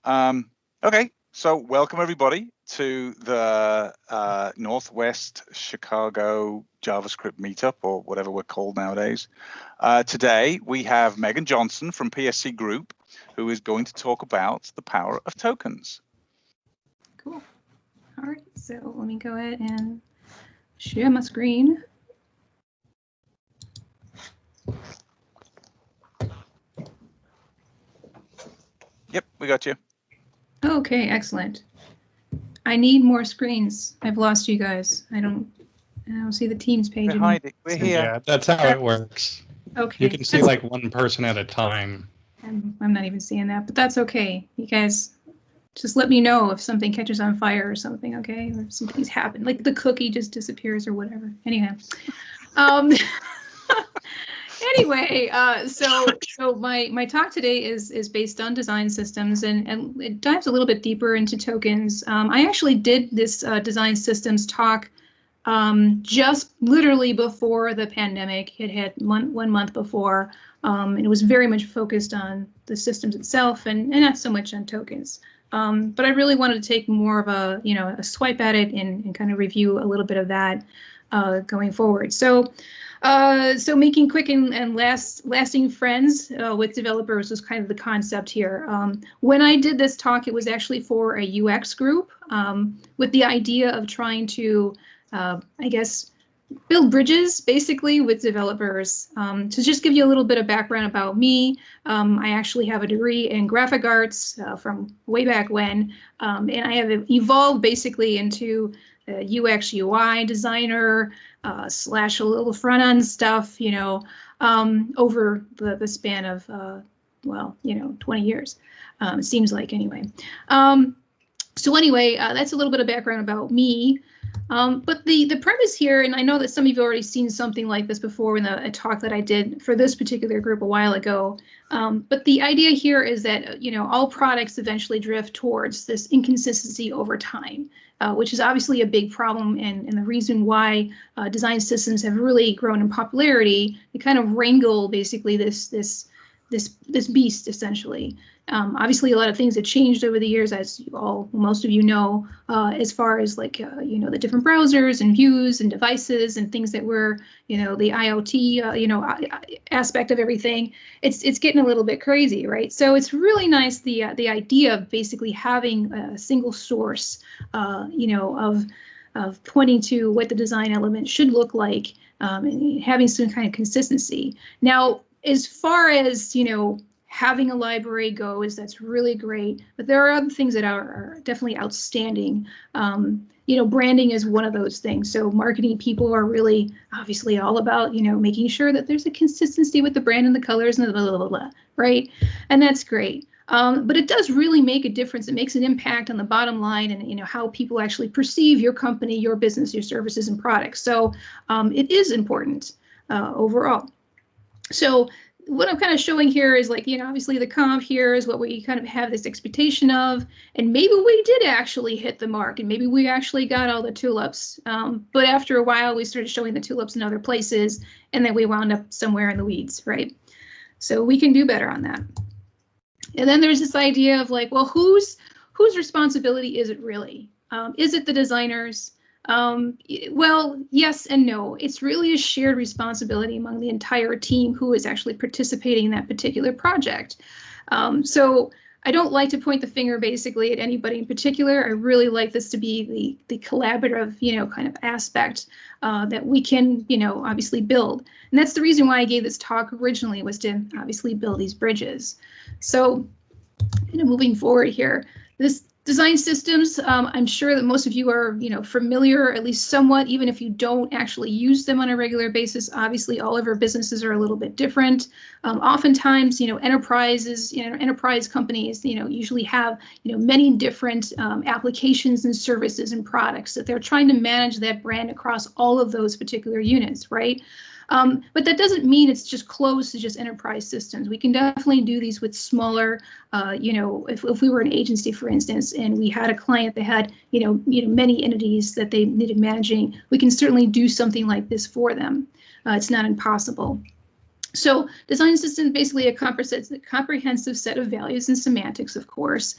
Okay, so welcome everybody to the Northwest Chicago JavaScript meetup, or whatever we're called nowadays. Today we have Megan Johnson from PSC Group, who is going to talk about the power of tokens. Cool. All right, so let me go ahead and share my screen. Yep, we got you. Okay, excellent. I need more screens. I've lost you guys. I don't see the Teams page. We're hiding. We're here. Yeah, that's how it works. Okay. You can see like one person at a time. I'm not even seeing that, but that's okay. You guys just let me know if something catches on fire or something, okay? Or something's happened, like the cookie just disappears or whatever. Anyhow. Anyway, so my talk today is based on design systems, and it dives a little bit deeper into tokens. I actually did this design systems talk just literally before the pandemic. It had 1 month before, and it was very much focused on the systems itself and not so much on tokens. But I really wanted to take more of a swipe at it and kind of review a little bit of that going forward. So making quick and lasting friends with developers was kind of the concept here. When I did this talk, it was actually for a UX group with the idea of trying to, I guess, build bridges basically with developers. To just give you a little bit of background about me, I actually have a degree in graphic arts from way back when, and I have evolved basically into a UX UI designer / a little front end stuff, over the span of 20 years. It seems like anyway. So anyway, that's a little bit of background about me. But the premise here, and I know that some of you have already seen something like this before in a talk that I did for this particular group a while ago. But the idea here is that, all products eventually drift towards this inconsistency over time, which is obviously a big problem and the reason why design systems have really grown in popularity. They kind of wrangle basically this beast essentially. Obviously, a lot of things have changed over the years, as most of you know, as far as like, the different browsers and views and devices and things that were, the IoT, aspect of everything. It's getting a little bit crazy, right? So it's really nice, the idea of basically having a single source, of pointing to what the design element should look like, and having some kind of consistency. Now, as far as, having a library goes, that's really great, but there are other things that are definitely outstanding. Branding is one of those things. So marketing people are really obviously all about, making sure that there's a consistency with the brand and the colors and the blah, blah, blah, blah, right? And that's great. But it does really make a difference. It makes an impact on the bottom line and, how people actually perceive your company, your business, your services and products. So it is important overall. So what I'm kind of showing here is like, obviously the comp here is what we kind of have this expectation of, and maybe we did actually hit the mark and maybe we actually got all the tulips. But after a while, we started showing the tulips in other places and then we wound up somewhere in the weeds, right? So we can do better on that. And then there's this idea of like, well, whose responsibility is it really? Is it the designers? Well, yes and no. It's really a shared responsibility among the entire team who is actually participating in that particular project. So I don't like to point the finger basically at anybody in particular. I really like this to be the collaborative, kind of aspect that we can, obviously build. And that's the reason why I gave this talk originally, was to obviously build these bridges. So, moving forward here, this design systems, I'm sure that most of you are, familiar, at least somewhat, even if you don't actually use them on a regular basis. Obviously, all of our businesses are a little bit different. Oftentimes, enterprise companies, usually have, many different applications and services and products that they're trying to manage that brand across all of those particular units, right? But that doesn't mean it's just closed to just enterprise systems. We can definitely do these with smaller, if we were an agency, for instance, and we had a client that had, many entities that they needed managing, we can certainly do something like this for them. It's not impossible. So design system is basically a comprehensive set of values and semantics, of course,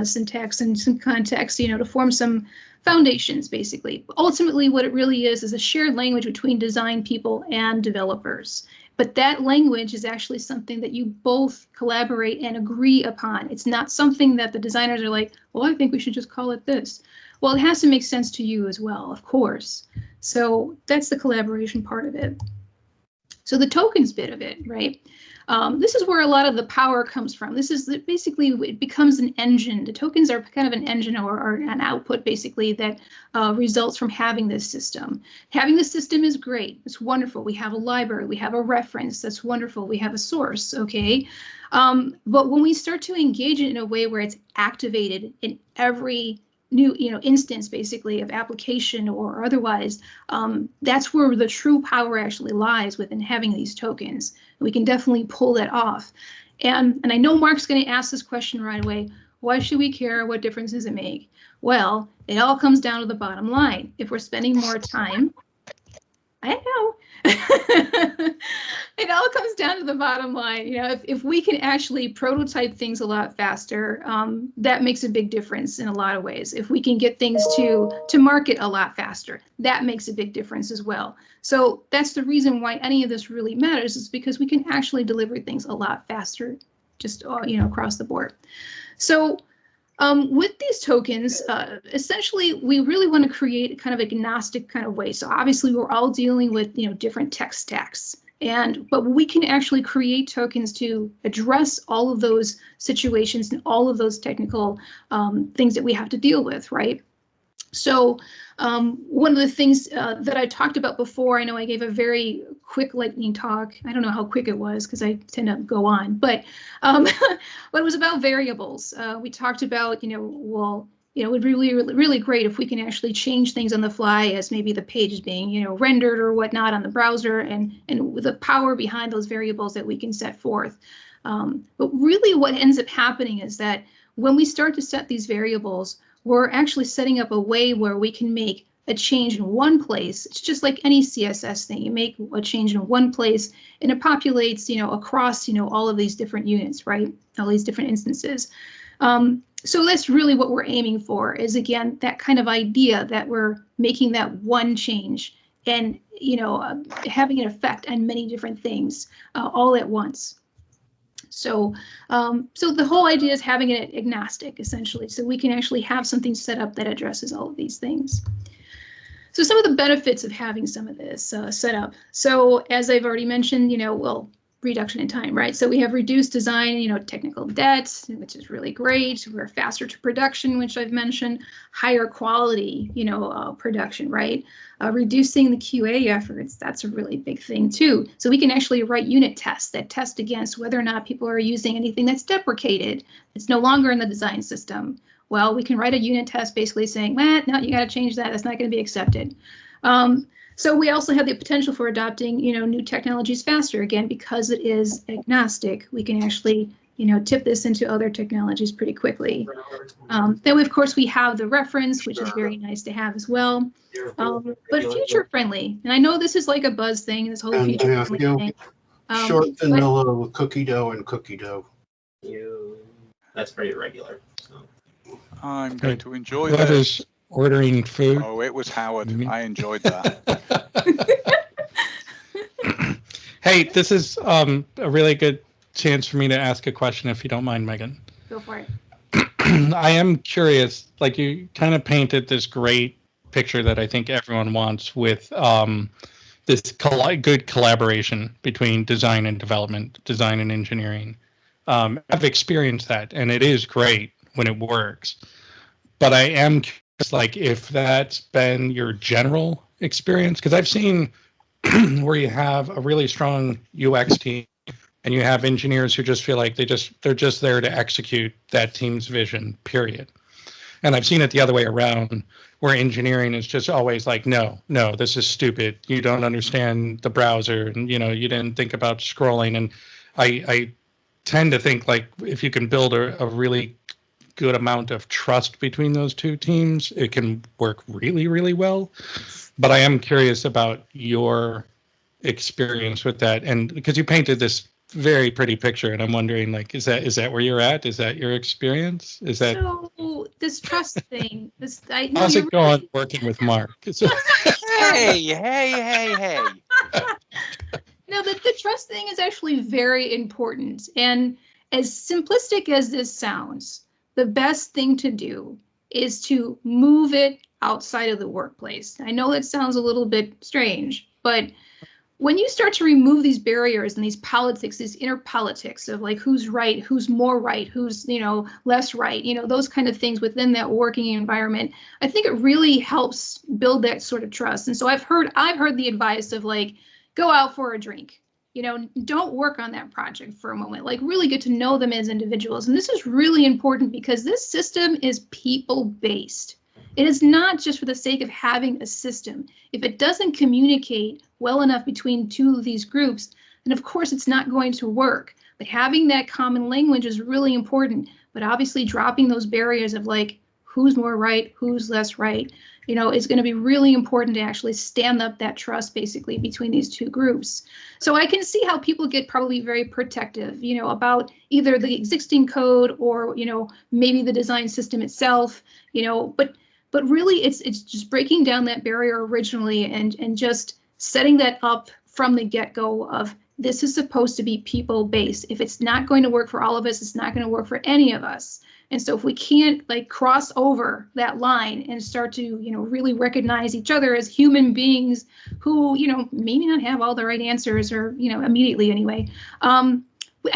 syntax and some context, to form some foundations, basically. Ultimately, what it really is a shared language between design people and developers. But that language is actually something that you both collaborate and agree upon. It's not something that the designers are like, well, I think we should just call it this. Well, it has to make sense to you as well, of course. So that's the collaboration part of it. So the tokens bit of it, right? This is where a lot of the power comes from. This is basically, it becomes an engine. The tokens are kind of an engine or an output, basically, that results from having this system. Having the system is great. It's wonderful. We have a library. We have a reference. That's wonderful. We have a source, okay? But when we start to engage it in a way where it's activated in every new instance basically of application or otherwise, that's where the true power actually lies, within having these tokens. We can definitely pull that off. And I know Mark's going to ask this question right away. Why should we care? What difference does it make? Well, it all comes down to the bottom line. If we're spending more time, I know. It all comes down to the bottom line. If we can actually prototype things a lot faster, that makes a big difference in a lot of ways. If we can get things to market a lot faster, that makes a big difference as well. So that's the reason why any of this really matters, is because we can actually deliver things a lot faster, just across the board. So with these tokens, essentially, we really want to create kind of agnostic kind of way. So obviously, we're all dealing with different tech stacks, but we can actually create tokens to address all of those situations and all of those technical things that we have to deal with, right? So one of the things that I talked about before, I know I gave a very quick lightning talk. I don't know how quick it was because I tend to go on, but it was about variables. We talked about, it would be really great if we can actually change things on the fly as maybe the page is being, rendered or whatnot on the browser, and with the power behind those variables that we can set forth. But really what ends up happening is that when we start to set these variables, we're actually setting up a way where we can make a change in one place. It's just like any CSS thing. You make a change in one place and it populates, across, all of these different units, right? All these different instances. So that's really what we're aiming for, is again, that kind of idea that we're making that one change and, having an effect on many different things all at once. So the whole idea is having it agnostic, essentially, so we can actually have something set up that addresses all of these things. So some of the benefits of having some of this set up. So as I've already mentioned, reduction in time, right? So we have reduced design, technical debt, which is really great. We're faster to production, which I've mentioned, higher quality, production, right? Reducing the QA efforts, that's a really big thing too. So we can actually write unit tests that test against whether or not people are using anything that's deprecated. It's no longer in the design system. Well, we can write a unit test basically saying, no, you got to change that. That's not going to be accepted. So we also have the potential for adopting, new technologies faster, again, because it is agnostic. We can actually, tip this into other technologies pretty quickly. Then, of course, we have the reference, which is very nice to have as well. But future friendly, and I know this is like a buzz thing, this whole future friendly thing. Short vanilla cookie dough and cookie dough. That's pretty regular. So. I'm going to enjoy that. This. Is ordering food. Oh, it was Howard. I enjoyed that. Hey, this is a really good chance for me to ask a question, if you don't mind, Megan. Go for it. I am curious, like you kind of painted this great picture that I think everyone wants with this good collaboration between design and development, design and engineering. I've experienced that, and it is great when it works. But I am curious, like, if that's been your general experience, because I've seen where you have a really strong UX team and you have engineers who just feel like they're just there to execute that team's vision, period. And I've seen it the other way around, where engineering is just always like, no, this is stupid. You don't understand the browser, and you didn't think about scrolling. And I tend to think, like, if you can build a really good amount of trust between those two teams, it can work really, really well. But I am curious about your experience with that? And because you painted this very pretty picture, and I'm wondering, like, is that where you're at? Is that your experience? Is that So this trust thing, I know how's you're it going working with Mark? Hey. No, the trust thing is actually very important. And as simplistic as this sounds, the best thing to do is to move it outside of the workplace. I know that sounds a little bit strange, but when you start to remove these barriers and these politics, these inner politics of like who's right, who's more right, who's, less right, those kind of things within that working environment, I think it really helps build that sort of trust. And so I've heard the advice of like, go out for a drink, don't work on that project for a moment, like really get to know them as individuals. And this is really important because this system is people-based. It is not just for the sake of having a system. If it doesn't communicate well enough between two of these groups, then of course it's not going to work. But having that common language is really important. But obviously dropping those barriers of like who's more right, who's less right, is going to be really important to actually stand up that trust basically between these two groups. So I can see how people get probably very protective, about either the existing code or, maybe the design system itself, but really it's just breaking down that barrier originally and just setting that up from the get-go of this is supposed to be people-based. If it's not going to work for all of us, it's not going to work for any of us. And so if we can't like cross over that line and start to, really recognize each other as human beings who, maybe not have all the right answers or, immediately anyway, I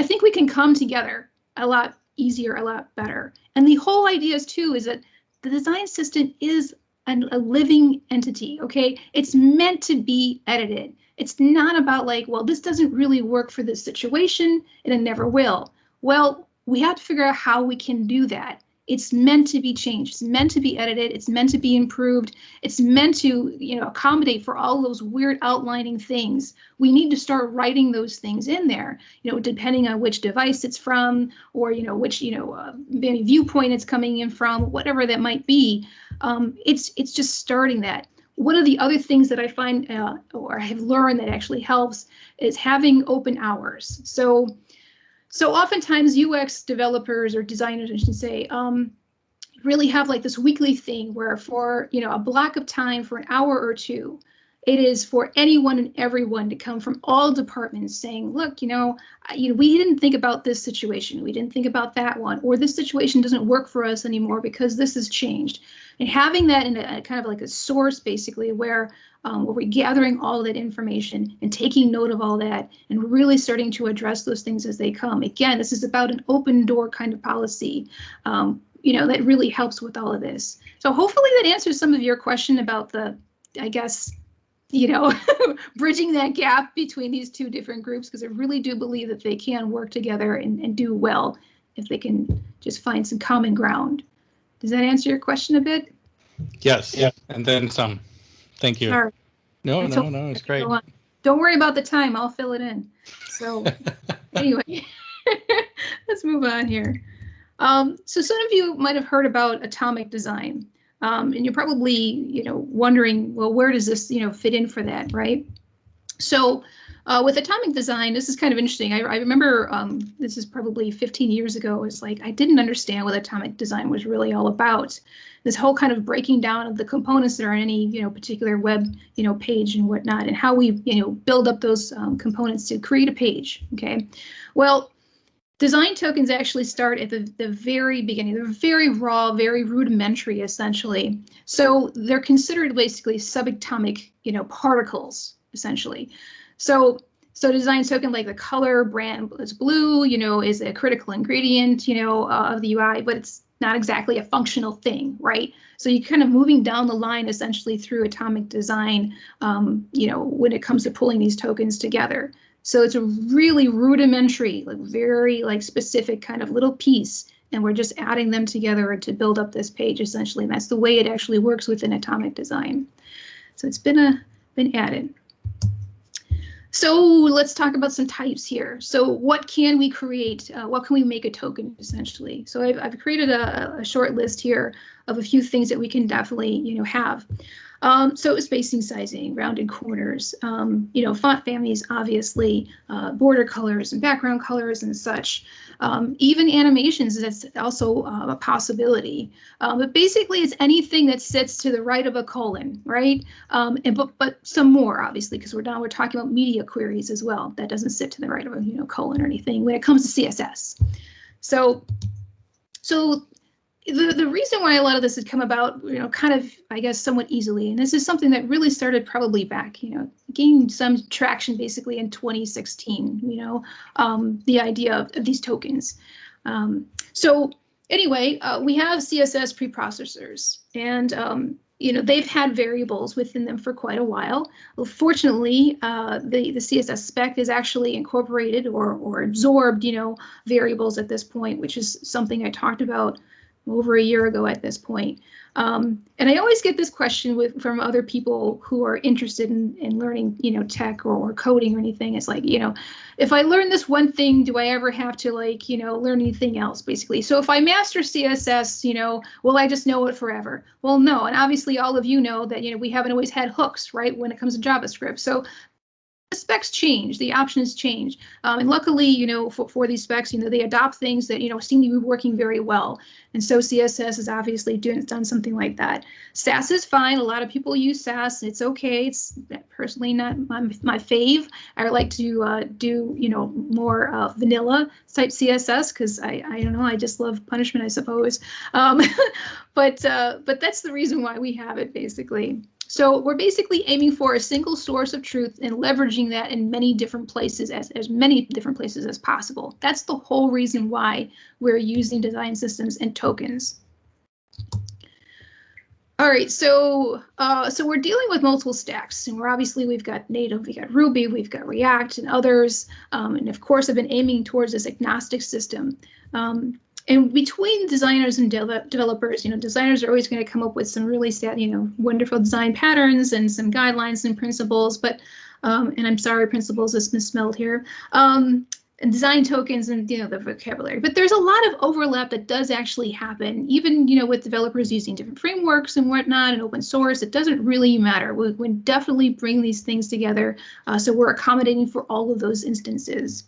think we can come together a lot easier, a lot better. And the whole idea is too, is that the design system is a living entity, okay? It's meant to be edited. It's not about like, well, this doesn't really work for this situation and it never will. Well, we have to figure out how we can do that. It's meant to be changed. It's meant to be edited. It's meant to be improved. It's meant to, accommodate for all those weird outlining things. We need to start writing those things in there, depending on which device it's from or, which, viewpoint it's coming in from, whatever that might be. It's just starting that. One of the other things that I find or I have learned that actually helps is having open hours. So oftentimes UX developers or designers, I should say, really have like this weekly thing where for, a block of time for an hour or two, it is for anyone and everyone to come from all departments saying, look, we didn't think about this situation. We didn't think about that one, or this situation doesn't work for us anymore because this has changed. And having that in a kind of like a source, basically, where we're gathering all of that information and taking note of all that and really starting to address those things as they come. Again, this is about an open door kind of policy, that really helps with all of this. So hopefully that answers some of your question about the, I guess, bridging that gap between these two different groups, because I really do believe that they can work together and do well if they can just find some common ground. Does that answer your question a bit? Yes. Yeah. And then some. Thank you. Sorry. No, it's great. Don't worry about the time. I'll fill it in. So anyway, let's move on here. So some of you might have heard about atomic design. And you're probably, wondering, well, where does this, fit in for that, right? So with atomic design, this is kind of interesting. I remember this is probably 15 years ago. It's like I didn't understand what atomic design was really all about. This whole kind of breaking down of the components that are in any, particular web, page and whatnot, and how we, build up those components to create a page. Okay, well, design tokens actually start at the very beginning. They're very raw, very rudimentary, essentially. So they're considered basically subatomic, particles, essentially. So design token, like the color brand is blue, is a critical ingredient, of the UI, but it's not exactly a functional thing, right? So you're kind of moving down the line essentially through atomic design, when it comes to pulling these tokens together. So it's a really rudimentary, like very like specific kind of little piece, and we're just adding them together to build up this page essentially. And that's the way it actually works within atomic design. So it's been added. So let's talk about some types here. So what can we create? What can we make a token essentially? So I've created a short list here of a few things that we can definitely, have. So spacing, sizing, rounded corners, font families, obviously, border colors and background colors and such. Even animations, that's also a possibility. But basically, it's anything that sits to the right of a colon, right? But some more, obviously, because we're talking about media queries as well. That doesn't sit to the right of a colon or anything when it comes to CSS. So the reason why a lot of this has come about, kind of, I guess, somewhat easily, and this is something that really started probably back, gained some traction basically in 2016, the idea of these tokens. So anyway, we have CSS preprocessors, and they've had variables within them for quite a while. Well, fortunately, the CSS spec is actually incorporated or absorbed, variables at this point, which is something I talked about over a year ago at this point. And I always get this question from other people who are interested in learning, tech or coding or anything. It's like, if I learn this one thing, do I ever have to learn anything else, basically? So if I master CSS, will I just know it forever? Well, no. And obviously all of you know that, we haven't always had hooks, right, when it comes to JavaScript. So the specs change, the options change. And luckily, for these specs, they adopt things that, seem to be working very well. And so CSS has obviously done something like that. Sass is fine. A lot of people use Sass. It's okay. It's personally not my fave. I like to do, more vanilla type CSS because I don't know. I just love punishment, I suppose. But that's the reason why we have it, basically. So we're basically aiming for a single source of truth and leveraging that in many different places, as many different places as possible. That's the whole reason why we're using design systems and tokens. All right, so we're dealing with multiple stacks, and we've got Native, we've got Ruby, we've got React, and others, and of course, I've been aiming towards this agnostic system. And between designers and developers, designers are always going to come up with some really wonderful design patterns and some guidelines and principles. But, and I'm sorry, principles is misspelled here, and design tokens and, the vocabulary. But there's a lot of overlap that does actually happen, even, with developers using different frameworks and whatnot and open source. It doesn't really matter. We can definitely bring these things together. So we're accommodating for all of those instances.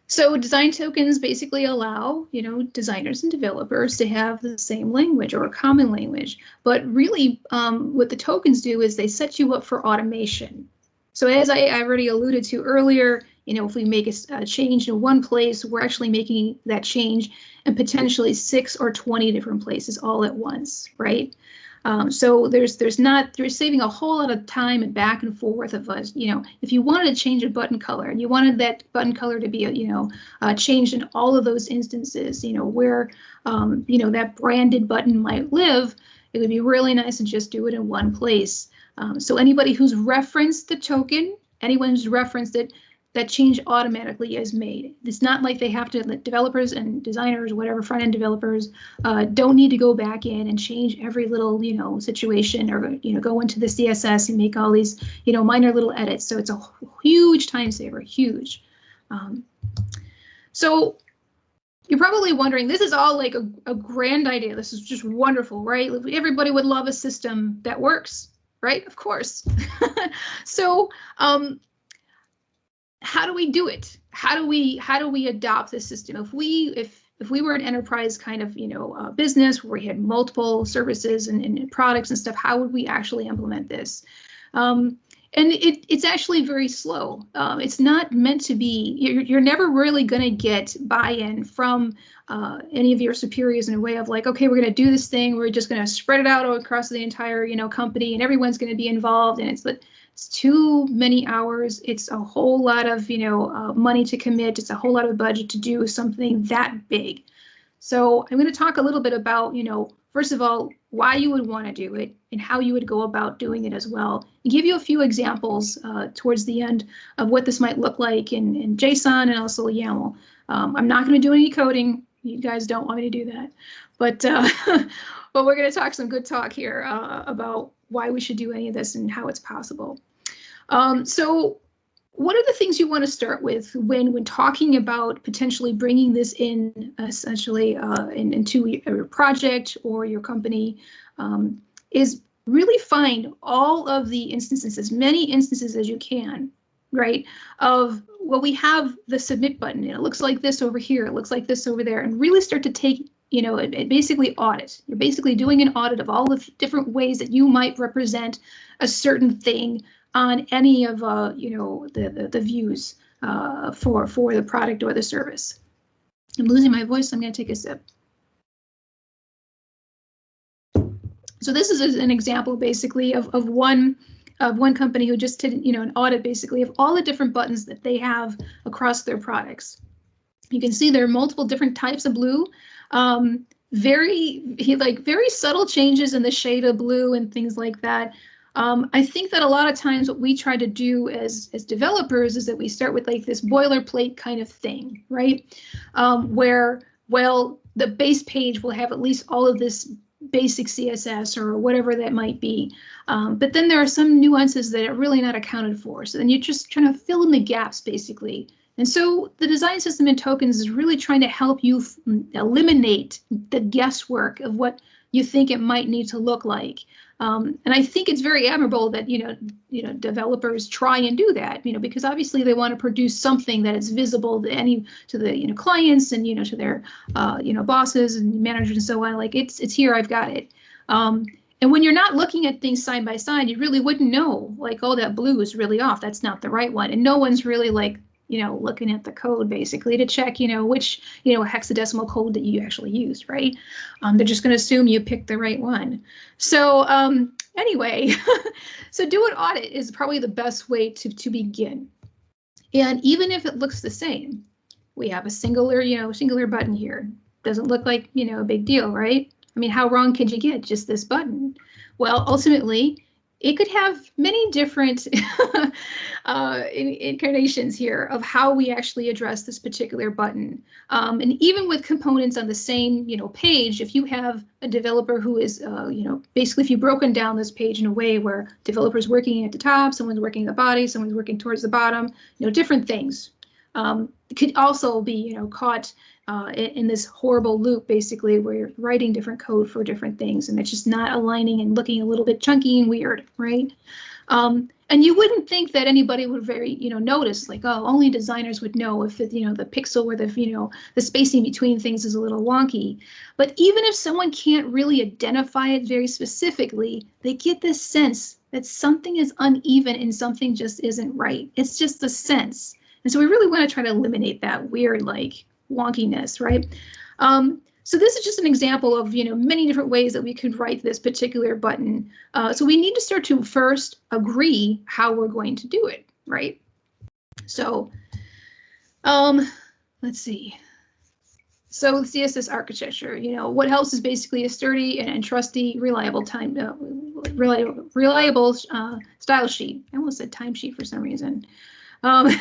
So design tokens basically allow, designers and developers to have the same language or a common language. But really, what the tokens do is they set you up for automation. So as I already alluded to earlier, if we make a change in one place, we're actually making that change in potentially 6 or 20 different places all at once, right? So you're saving a whole lot of time and back and forth of us. If you wanted to change a button color and you wanted that button color to be, changed in all of those instances, where, that branded button might live, it would be really nice to just do it in one place. So anybody who's referenced the token, anyone who's referenced it, that change automatically is made. It's not like they have to, developers and designers, whatever front-end developers, don't need to go back in and change every little, situation or, go into the CSS and make all these, minor little edits. So it's a huge time saver, huge. So you're probably wondering, this is all like a grand idea. This is just wonderful, right? Everybody would love a system that works, right? Of course. So, how do we do it? How do we adopt this system? If we were an enterprise kind of business where we had multiple services and products and stuff, how would we actually implement this? And it's actually very slow. It's not meant to be. You're never really going to get buy-in from any of your superiors in a way of like, okay, we're going to do this thing. We're just going to spread it out across the entire company, and everyone's going to be involved. And it's too many hours. It's a whole lot of, money to commit. It's a whole lot of budget to do something that big. So I'm going to talk a little bit about, first of all, why you would want to do it and how you would go about doing it as well. And give you a few examples towards the end of what this might look like in JSON and also YAML. I'm not going to do any coding. You guys don't want me to do that. But but we're going to talk some good talk here about why we should do any of this and how it's possible. So what are the things you want to start with when talking about potentially bringing this in essentially into your project or your company is really find all of the instances, as many instances as you can, right, of, well, we have the submit button, and it looks like this over here, it looks like this over there, and really start to take, it basically audit. You're basically doing an audit of all the different ways that you might represent a certain thing on any of, the views for the product or the service. I'm losing my voice, so I'm going to take a sip. So this is an example basically of one company who just did an audit basically of all the different buttons that they have across their products. You can see there are multiple different types of blue, very subtle changes in the shade of blue and things like that. I think that a lot of times what we try to do as developers is that we start with like this boilerplate kind of thing, right? Where, well, the base page will have at least all of this basic CSS or whatever that might be. But then there are some nuances that are really not accounted for. So then you're just trying to fill in the gaps basically. And so the design system in tokens is really trying to help you eliminate the guesswork of what you think it might need to look like. And I think it's very admirable that developers try and do that, because obviously they want to produce something that is visible to the clients and to their bosses and managers and so on. Like it's here, I've got it. And when you're not looking at things side by side, you really wouldn't know, like, oh, that blue is really off. That's not the right one. And no one's really like looking at the code basically to check, which, hexadecimal code that you actually used, right? They're just going to assume you picked the right one. So anyway, so do an audit is probably the best way to begin. And even if it looks the same, we have a singular button here. Doesn't look like, a big deal, right? I mean, how wrong could you get just this button? Well, ultimately, it could have many different incarnations here of how we actually address this particular button. And even with components on the same, page, if you have a developer who is, basically if you've broken down this page in a way where developers working at the top, someone's working the body, someone's working towards the bottom, different things. It could also be, caught in this horrible loop, basically, where you're writing different code for different things, and it's just not aligning and looking a little bit chunky and weird, right? And you wouldn't think that anybody would notice, like, oh, only designers would know if the pixel or the spacing between things is a little wonky. But even if someone can't really identify it very specifically, they get this sense that something is uneven and something just isn't right. It's just a sense. And so we really want to try to eliminate that weird, like, wonkiness, right? So this is just an example of, many different ways that we could write this particular button. So we need to start to first agree how we're going to do it, right? So let's see. So CSS architecture, what helps is basically a sturdy and trusty, reliable style sheet. I almost said timesheet for some reason. But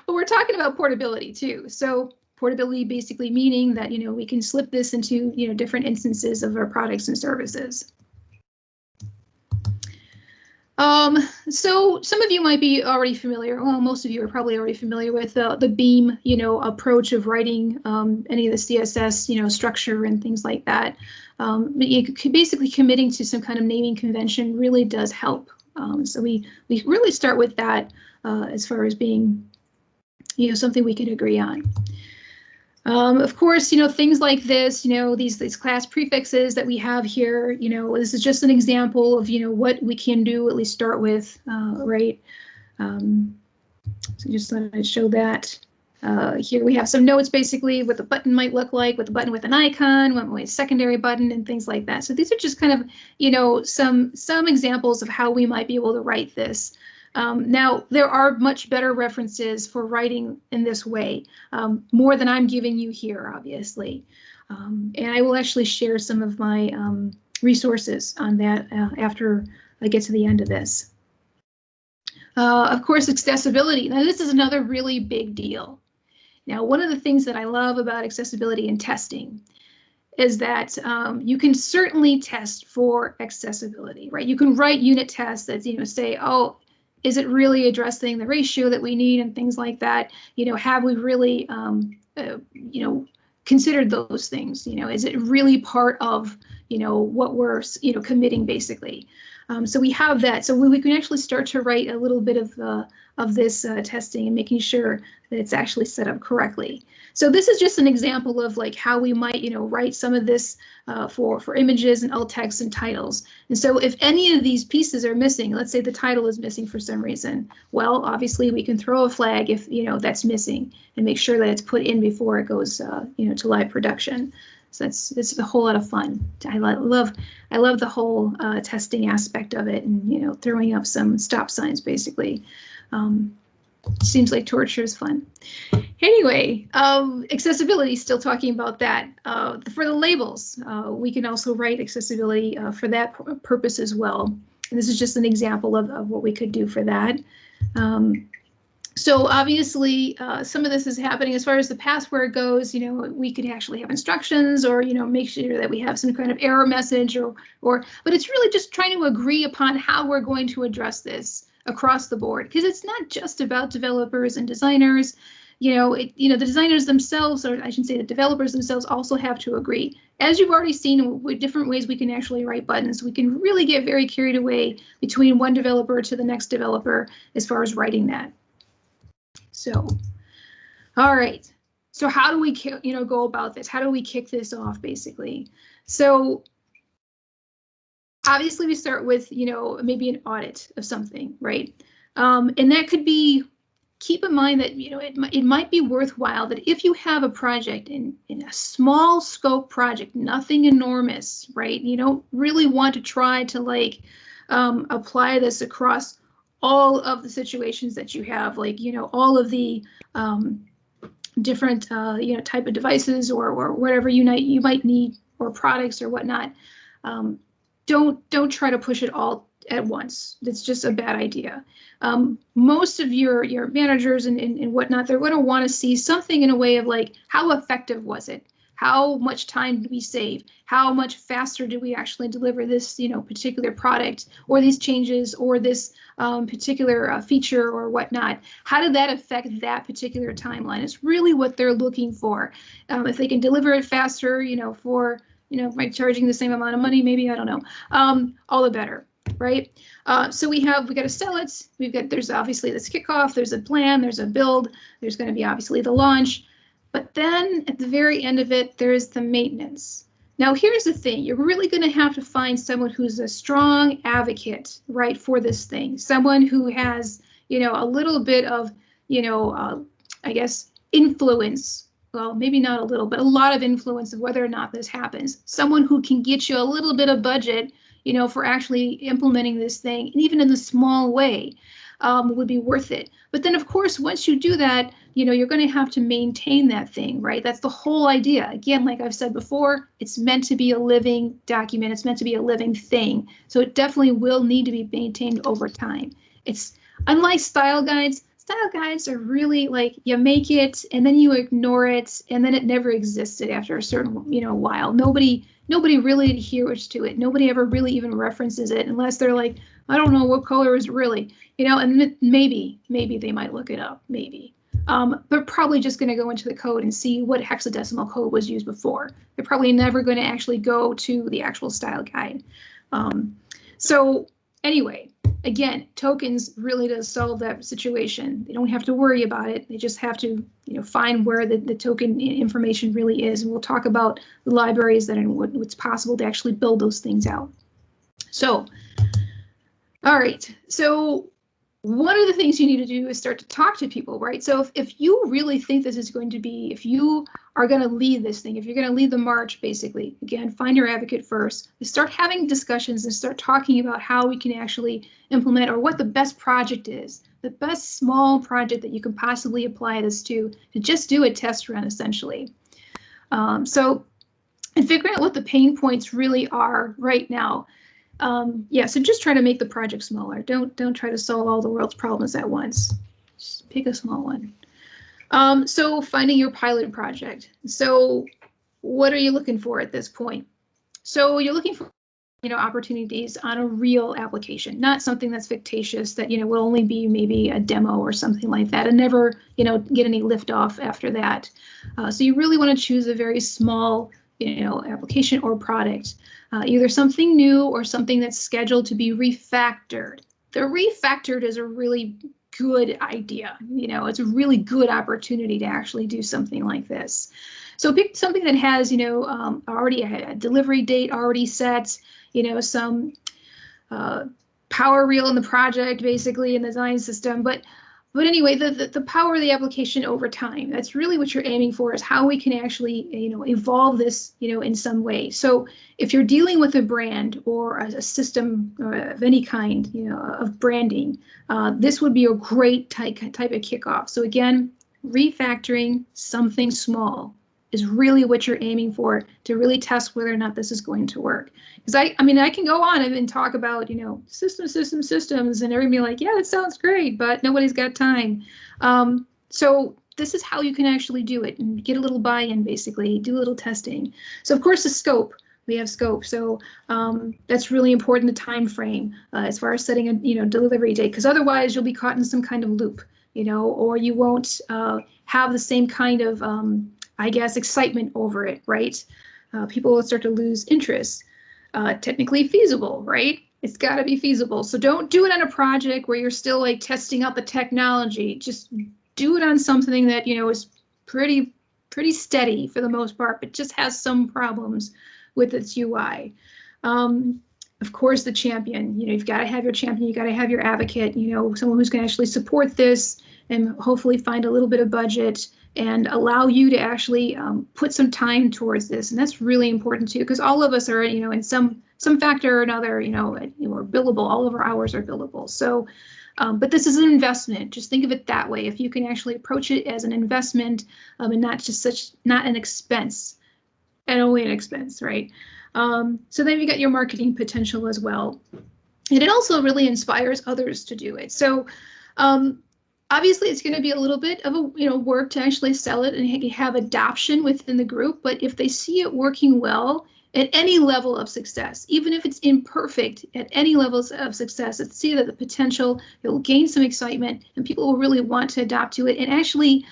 we're talking about portability too. So portability basically meaning that, we can slip this into, different instances of our products and services. So some of you might be already familiar, well, most of you are probably already familiar with the Beam, approach of writing any of the CSS, structure and things like that. Basically committing to some kind of naming convention really does help. So we really start with that as far as being, something we can agree on. Of course, things like this, these class prefixes that we have here, this is just an example of, what we can do, at least start with, right? So just thought I'd show that. Here we have some notes, basically, what the button might look like, with the button with an icon, what my secondary button, and things like that. So these are just kind of, some examples of how we might be able to write this. Now, there are much better references for writing in this way, more than I'm giving you here, obviously. And I will actually share some of my resources on that after I get to the end of this. Of course, accessibility. Now, this is another really big deal. Now, one of the things that I love about accessibility and testing is that you can certainly test for accessibility, right? You can write unit tests that, say, oh, is it really addressing the ratio that we need and things like that? Have we really, considered those things. Is it really part of, what we're, committing basically? So we have that. So we can actually start to write a little bit of this testing and making sure that it's actually set up correctly. So this is just an example of like how we might, write some of this for images and alt text and titles. And so if any of these pieces are missing, let's say the title is missing for some reason, well, obviously we can throw a flag if, that's missing and make sure that it's put in before it goes, to live production. So it's a whole lot of fun. I love the whole testing aspect of it, and throwing up some stop signs basically. Seems like torture is fun. Anyway, accessibility. Still talking about that. For the labels, we can also write accessibility for that purpose as well. And this is just an example of what we could do for that. So obviously, some of this is happening as far as the password goes. We could actually have instructions, or make sure that we have some kind of error message, but it's really just trying to agree upon how we're going to address this across the board, because it's not just about developers and designers. The designers themselves, or I should say the developers themselves, also have to agree. As you've already seen with different ways we can actually write buttons, we can really get very carried away between one developer to the next developer as far as writing that. So, all right. So how do we, go about this? How do we kick this off, basically? So obviously we start with, maybe an audit of something, right? And that could be, keep in mind that, it might be worthwhile that if you have a project in a small scope project, nothing enormous, right? You don't really want to try to apply this across all of the situations that you have, all of the different, type of devices or whatever you might need, or products or whatnot. Don't try to push it all at once. That's just a bad idea. Most of your managers and whatnot, they're going to want to see something in a way of how effective was it? How much time did we save? How much faster did we actually deliver this, particular product, or these changes, or this particular feature or whatnot? How did that affect that particular timeline? It's really what they're looking for. If they can deliver it faster, for, by charging the same amount of money, maybe, I don't know, all the better, right? So we got to sell it. There's obviously this kickoff, there's a plan, there's a build, there's going to be obviously the launch. But then at the very end of it, there's the maintenance. Now, here's the thing. You're really going to have to find someone who's a strong advocate, right, for this thing. Someone who has, a little bit of, I guess, influence. Well, maybe not a little, but a lot of influence of whether or not this happens. Someone who can get you a little bit of budget, for actually implementing this thing, and even in a small way, would be worth it. But then, of course, once you do that, you're going to have to maintain that thing, right? That's the whole idea. Again, like I've said before, it's meant to be a living document. It's meant to be a living thing. So it definitely will need to be maintained over time. It's unlike style guides. Style guides are really you make it and then you ignore it, and then it never existed after a certain, while. Nobody really adheres to it. Nobody ever really even references it unless they're like, I don't know what color is really, and maybe they might look it up, maybe. But probably just going to go into the code and see what hexadecimal code was used before. They're probably never going to actually go to the actual style guide. So anyway, again, tokens really does solve that situation. They don't have to worry about it. They just have to, find where the token information really is. And we'll talk about the libraries that and what's possible to actually build those things out. So, all right. So one of the things you need to do is start to talk to people, right? So if you really think this is going to be, if you are going to lead this thing, if you're going to lead the march, basically, again, find your advocate first, start having discussions and start talking about how we can actually implement, or what the best project is, the best small project that you can possibly apply this to just do a test run, essentially. And figuring out what the pain points really are right now. So just try to make the project smaller. Don't try to solve all the world's problems at once. Just pick a small one. So finding your pilot project. So what are you looking for at this point? So you're looking for opportunities on a real application, not something that's fictitious that, will only be maybe a demo or something like that and never, get any lift off after that. So you really want to choose a very small, application or product, either something new or something that's scheduled to be refactored. The refactored is a really good idea. It's a really good opportunity to actually do something like this. So pick something that has, already a delivery date already set, some power reel in the project, basically in the design system. But anyway, the power of the application over time, that's really what you're aiming for, is how we can actually, evolve this, in some way. So if you're dealing with a brand or a system of any kind, of branding, this would be a great type of kickoff. So again, refactoring something small is really what you're aiming for to really test whether or not this is going to work. Because I can go on and talk about, systems, and everybody like, yeah, that sounds great, but nobody's got time. So this is how you can actually do it and get a little buy-in, basically, do a little testing. So of course the scope, we have scope. So that's really important, the time frame, as far as setting a, delivery date, because otherwise you'll be caught in some kind of loop, or you won't have the same kind of, excitement over it, right? People will start to lose interest. Technically feasible, right? It's got to be feasible. So don't do it on a project where you're still like testing out the technology. Just do it on something that, is pretty steady for the most part, but just has some problems with its UI. Of course, the champion, you've got to have your champion, you got to have your advocate, someone who's going to actually support this and hopefully find a little bit of budget and allow you to actually put some time towards this. And that's really important too, because all of us are, in some factor or another, we're billable, all of our hours are billable. So, but this is an investment. Just think of it that way. If you can actually approach it as an investment and not an expense, and only an expense, right? So then you got your marketing potential as well. And it also really inspires others to do it. So, obviously, it's going to be a little bit of a work to actually sell it and have adoption within the group. But if they see it working well at any level of success, even if it's imperfect at any levels of success, let's see that the potential, it will gain some excitement and people will really want to adopt to it and actually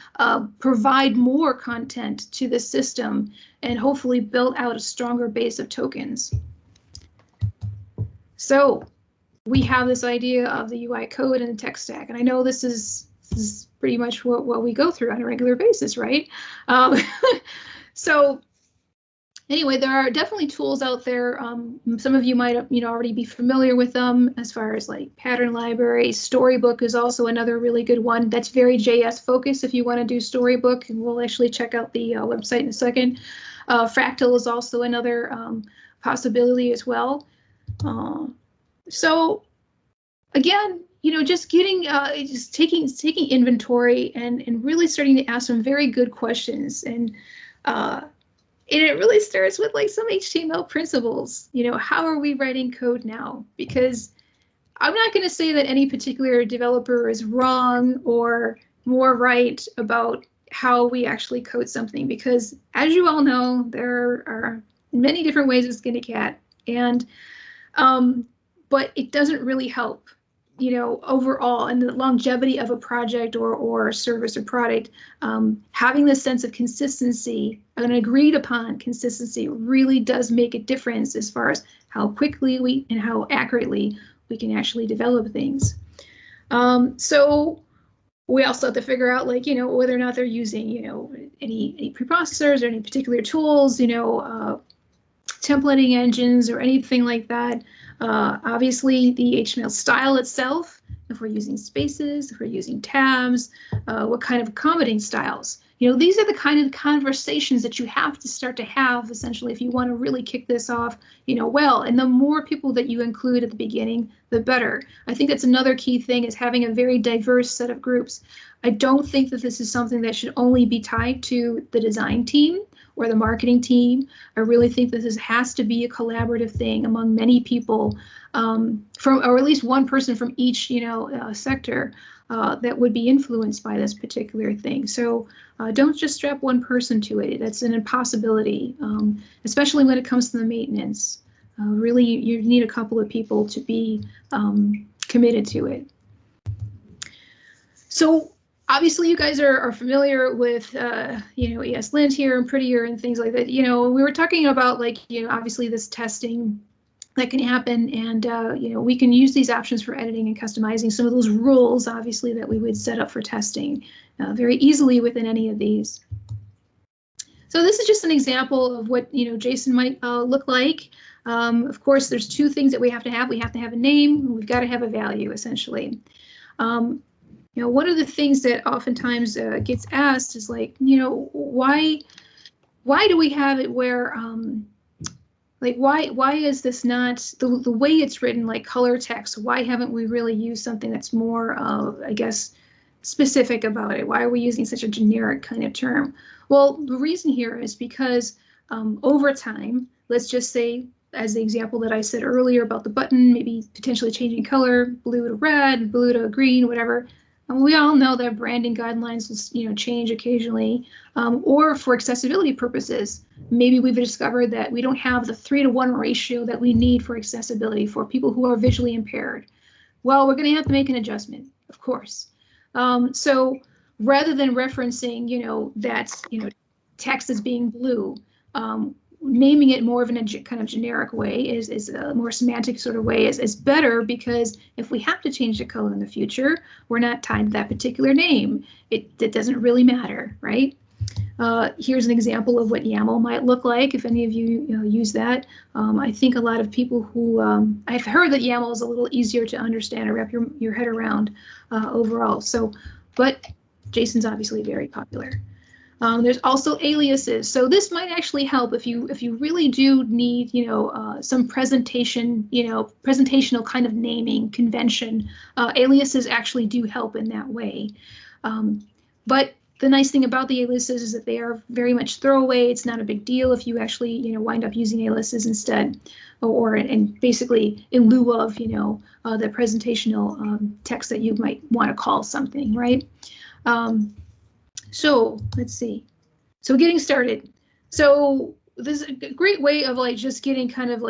provide more content to the system and hopefully build out a stronger base of tokens. So we have this idea of the UI code and the tech stack. And I know this is pretty much what we go through on a regular basis, right? So anyway, there are definitely tools out there. Some of you might already be familiar with them, as far as like pattern library. Storybook is also another really good one. That's very JS focused if you want to do Storybook, and we'll actually check out the website in a second. Fractal is also another possibility as well. So again, just getting, just taking inventory and really starting to ask some very good questions. And it really starts with like some HTML principles. How are we writing code now? Because I'm not going to say that any particular developer is wrong or more right about how we actually code something, because as you all know, there are many different ways to skin a cat. And but it doesn't really help, overall, and the longevity of a project or service or product. Having this sense of consistency, an agreed upon consistency, really does make a difference as far as how quickly and how accurately we can actually develop things. So we also have to figure out, like, whether or not they're using, any preprocessors or any particular tools, templating engines or anything like that. Obviously, the HTML style itself, if we're using spaces, if we're using tabs, what kind of accommodating styles. These are the kind of conversations that you have to start to have, essentially, if you want to really kick this off, well. And the more people that you include at the beginning, the better. I think that's another key thing, is having a very diverse set of groups. I don't think that this is something that should only be tied to the design team or the marketing team. I really think that this has to be a collaborative thing among many people, or at least one person from each, sector that would be influenced by this particular thing. So don't just strap one person to it. That's an impossibility, especially when it comes to the maintenance. Really, you need a couple of people to be committed to it. So obviously you guys are familiar with, ESLint here and Prettier and things like that. We were talking about obviously this testing that can happen, and we can use these options for editing and customizing some of those rules, obviously, that we would set up for testing very easily within any of these. So this is just an example of what JSON might look like. Of course, there's two things that we have to have. We have to have a name. We've got to have a value, essentially. One of the things that oftentimes gets asked is why do we have it where why is this not the way it's written, like color text? Why haven't we really used something that's more I guess specific about it? Why are we using such a generic kind of term? Well, the reason here is because over time, let's just say, as the example that I said earlier about the button, maybe potentially changing color, blue to red, blue to green, whatever. And we all know that branding guidelines will, change occasionally, or for accessibility purposes. Maybe we've discovered that we don't have the 3-to-1 ratio that we need for accessibility for people who are visually impaired. Well, we're going to have to make an adjustment, of course. So rather than referencing, that, text as being blue, naming it more of a kind of generic way is a more semantic sort of way is better, because if we have to change the color in the future, we're not tied to that particular name. It doesn't really matter, right? Here's an example of what YAML might look like if any of you, use that. I think a lot of people who I've heard that YAML is a little easier to understand or wrap your head around overall. So, but JSON's obviously very popular. There's also aliases. So this might actually help if you really do need, some presentational kind of naming convention. Aliases actually do help in that way. But the nice thing about the aliases is that they are very much throwaway. It's not a big deal if you actually, wind up using aliases instead, and basically in lieu of, the presentational text that you might want to call something, right? So let's see. So getting started. So this is a great way of just getting kind of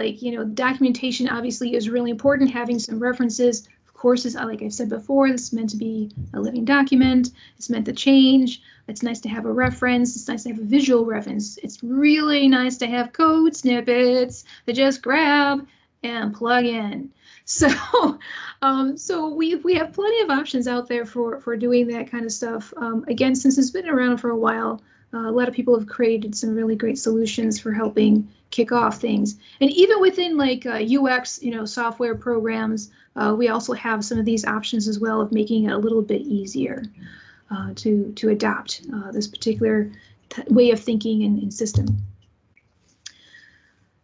documentation obviously is really important. Having some references, of course, is like I've said before, this is meant to be a living document. It's meant to change. It's nice to have a reference. It's nice to have a visual reference. It's really nice to have code snippets that just grab and plug in. So, so we have plenty of options out there for doing that kind of stuff. Again, since it's been around for a while, a lot of people have created some really great solutions for helping kick off things. And even within UX, software programs, we also have some of these options as well of making it a little bit easier to adopt this particular way of thinking and system.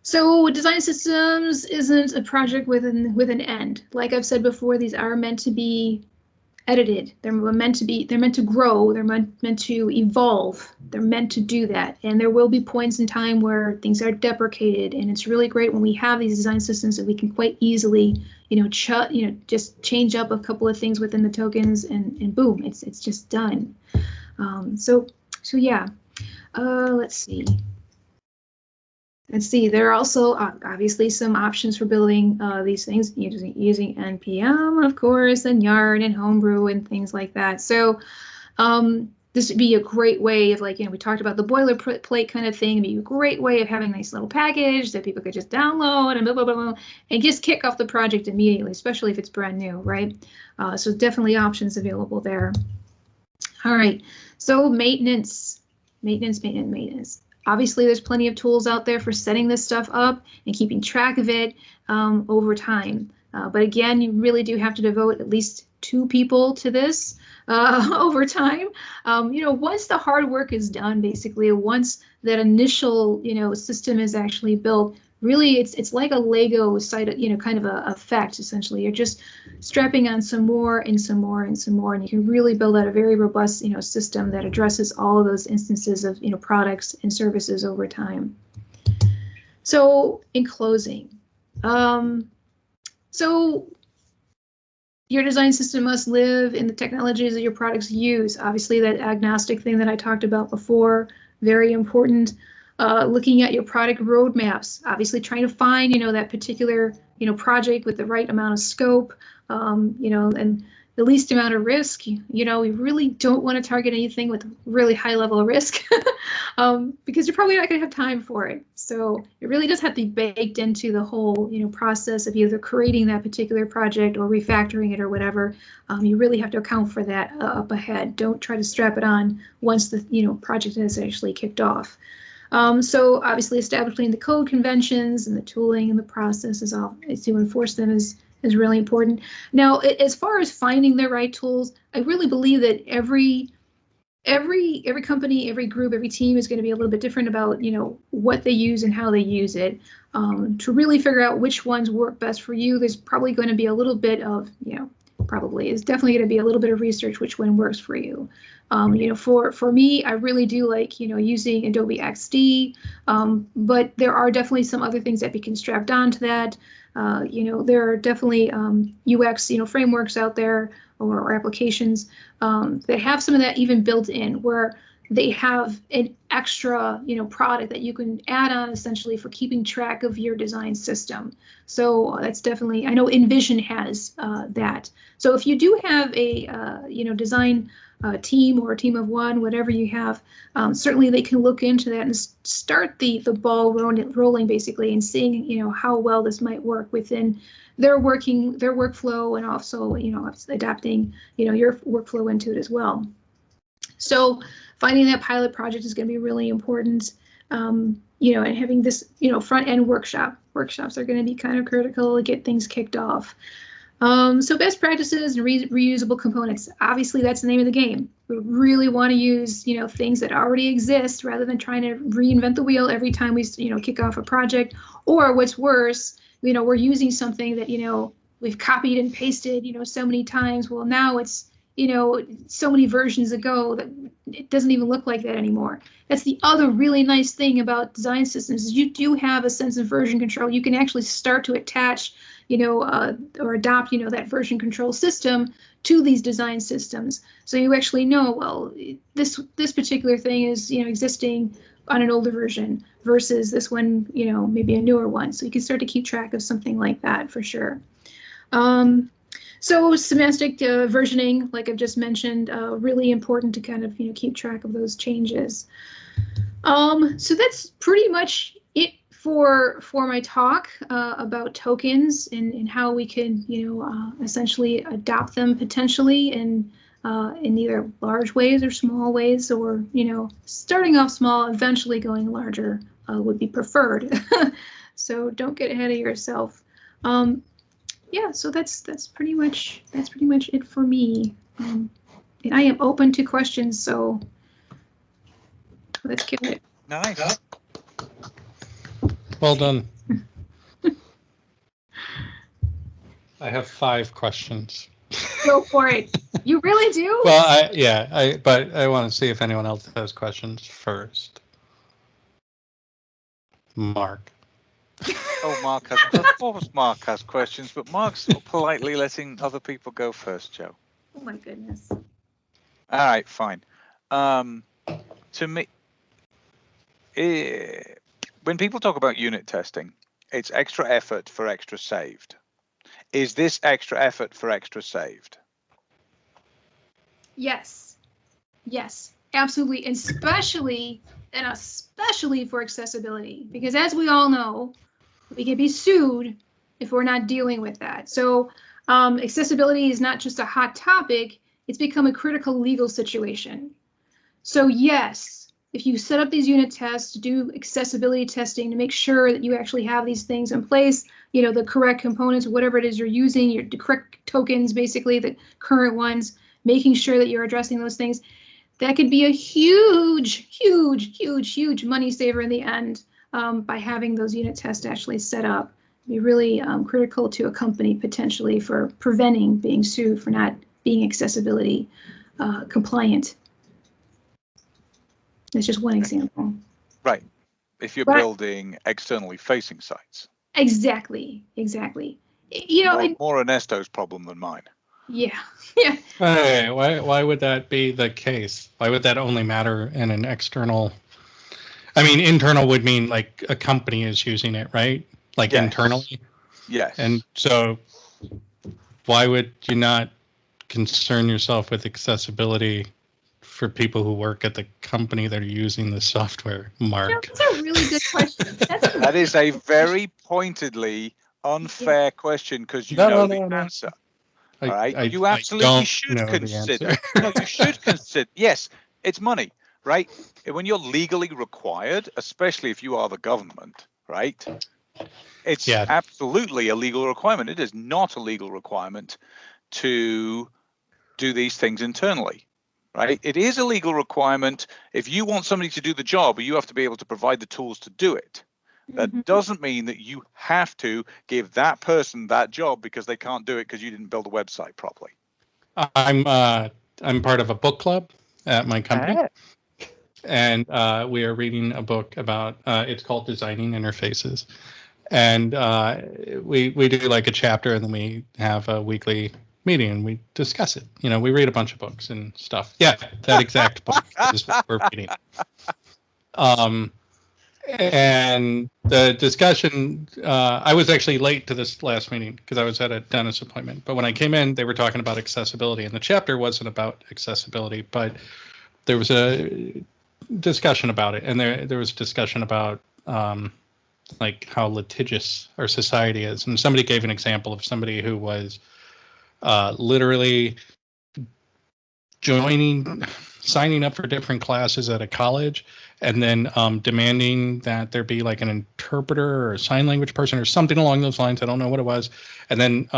So design systems isn't a project with an end. Like I've said before, these are meant to be edited. They're meant to grow. They're meant to evolve. They're meant to do that. And there will be points in time where things are deprecated. And it's really great when we have these design systems that we can quite easily, just change up a couple of things within the tokens and boom, it's just done. So yeah. Let's see. There are also obviously some options for building these things using NPM, of course, and Yarn and Homebrew and things like that. So this would be a great way of we talked about the boilerplate kind of thing. It'd be a great way of having a nice little package that people could just download and blah, blah, blah, blah, and just kick off the project immediately, especially if it's brand new, right? So definitely options available there. All right, so maintenance. Obviously, there's plenty of tools out there for setting this stuff up and keeping track of it over time. But again, you really do have to devote at least 2 people to this over time. Once the hard work is done, basically, once that initial, system is actually built, really it's like a Lego site, kind of a effect, essentially. You're just strapping on some more and some more and some more, and you can really build out a very robust, system that addresses all of those instances of, products and services over time. So in closing, so your design system must live in the technologies that your products use. Obviously, that agnostic thing that I talked about before, very important. looking at your product roadmaps, obviously trying to find, that particular, project with the right amount of scope, and the least amount of risk. We really don't want to target anything with really high level of risk because you're probably not going to have time for it. So it really does have to be baked into the whole, process of either creating that particular project or refactoring it or whatever. You really have to account for that up ahead. Don't try to strap it on once the, project has actually kicked off. So obviously establishing the code conventions and the tooling and the processes to enforce them is really important. Now, as far as finding the right tools, I really believe that every company, every group, every team is going to be a little bit different about, what they use and how they use it. To really figure out which ones work best for you, there's probably going to be a little bit of, it's definitely going to be a little bit of research which one works for you. For me, I really do like, using Adobe XD, but there are definitely some other things that we can strap onto that. There are definitely UX, frameworks out there or applications that have some of that even built in, where they have an extra, product that you can add on essentially for keeping track of your design system. So that's definitely, I know InVision has that. So if you do have a, design team or a team of one, whatever you have, certainly they can look into that and start the ball rolling basically, and seeing, how well this might work within their workflow, and also, adapting, your workflow into it as well. So finding that pilot project is going to be really important, and having this, front end workshops are going to be kind of critical to get things kicked off. So best practices and reusable components. Obviously, that's the name of the game. We really want to use, things that already exist rather than trying to reinvent the wheel every time we, kick off a project. Or what's worse, we're using something that, we've copied and pasted, so many times. Well, now it's, so many versions ago that it doesn't even look like that anymore. That's the other really nice thing about design systems is you do have a sense of version control. You can actually start to attach, or adopt, that version control system to these design systems. So you actually know, well, this particular thing is, existing on an older version versus this one, maybe a newer one. So you can start to keep track of something like that for sure. So semantic versioning, like I've just mentioned, really important to kind of, keep track of those changes. So that's pretty much it for my talk about tokens and how we can, essentially adopt them potentially in either large ways or small ways, or, starting off small, eventually going larger would be preferred. So don't get ahead of yourself. Yeah, so that's pretty much it for me. And I am open to questions, so let's give it. Nice. Well done. I have 5 questions. Go for it. You really do? Well, but I want to see if anyone else has questions first. Mark. Oh, Mark has, of course Mark has questions, but Mark's politely letting other people go first, Joe. Oh my goodness. All right, fine. To me, when people talk about unit testing, it's extra effort for extra saved. Is this extra effort for extra saved? Yes, absolutely, especially for accessibility, because as we all know, we can be sued if we're not dealing with that. So accessibility is not just a hot topic, it's become a critical legal situation. So yes, if you set up these unit tests to do accessibility testing to make sure that you actually have these things in place, the correct components, whatever it is you're using, the correct tokens, basically the current ones, making sure that you're addressing those things, that could be a huge money saver in the end. By having those unit tests actually set up, be really critical to a company potentially for preventing being sued for not being accessibility compliant. That's just one example. Right. If you're building externally facing sites. Exactly. More Ernesto's problem than mine. Yeah. Why would that be the case? Why would that only matter in an external I mean, internal would mean like a company is using it, right? Like Yes. internally. Yes. And so why would you not concern yourself with accessibility for people who work at the company that are using the software, Mark? That's a really good question. That is a very pointedly unfair question because you know the answer. All right, you absolutely should consider. No, you should consider. Yes, it's money, right? When you're legally required, especially if you are the government, right? It's absolutely a legal requirement. It is not a legal requirement to do these things internally, right? It is a legal requirement. If you want somebody to do the job, you have to be able to provide the tools to do it. That doesn't mean that you have to give that person that job because they can't do it because you didn't build a website properly. I'm part of a book club at my company, and we are reading a book about it's called Designing Interfaces, and we do like a chapter, and then we have a weekly meeting and we discuss it. You know, we read a bunch of books and stuff. Yeah, that exact book is what we're reading. And the discussion, I was actually late to this last meeting because I was at a dentist appointment. But when I came in, they were talking about accessibility. And the chapter wasn't about accessibility, but there was a discussion about it. And there was a discussion about like how litigious our society is. And somebody gave an example of somebody who was literally signing up for different classes at a college, and then demanding that there be like an interpreter or a sign language person or something along those lines. I don't know what it was. And then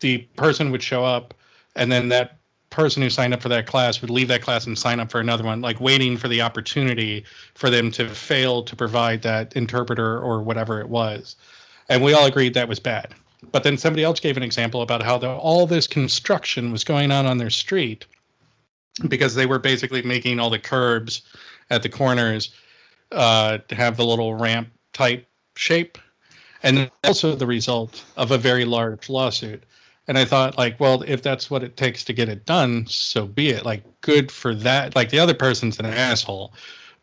the person would show up, and then that person who signed up for that class would leave that class and sign up for another one, like waiting for the opportunity for them to fail to provide that interpreter or whatever it was. And we all agreed that was bad. But then somebody else gave an example about how all this construction was going on their street because they were basically making all the curbs at the corners to have the little ramp type shape. And also the result of a very large lawsuit. And I thought, like, well, if that's what it takes to get it done, so be it. Like, good for that. Like, the other person's an asshole.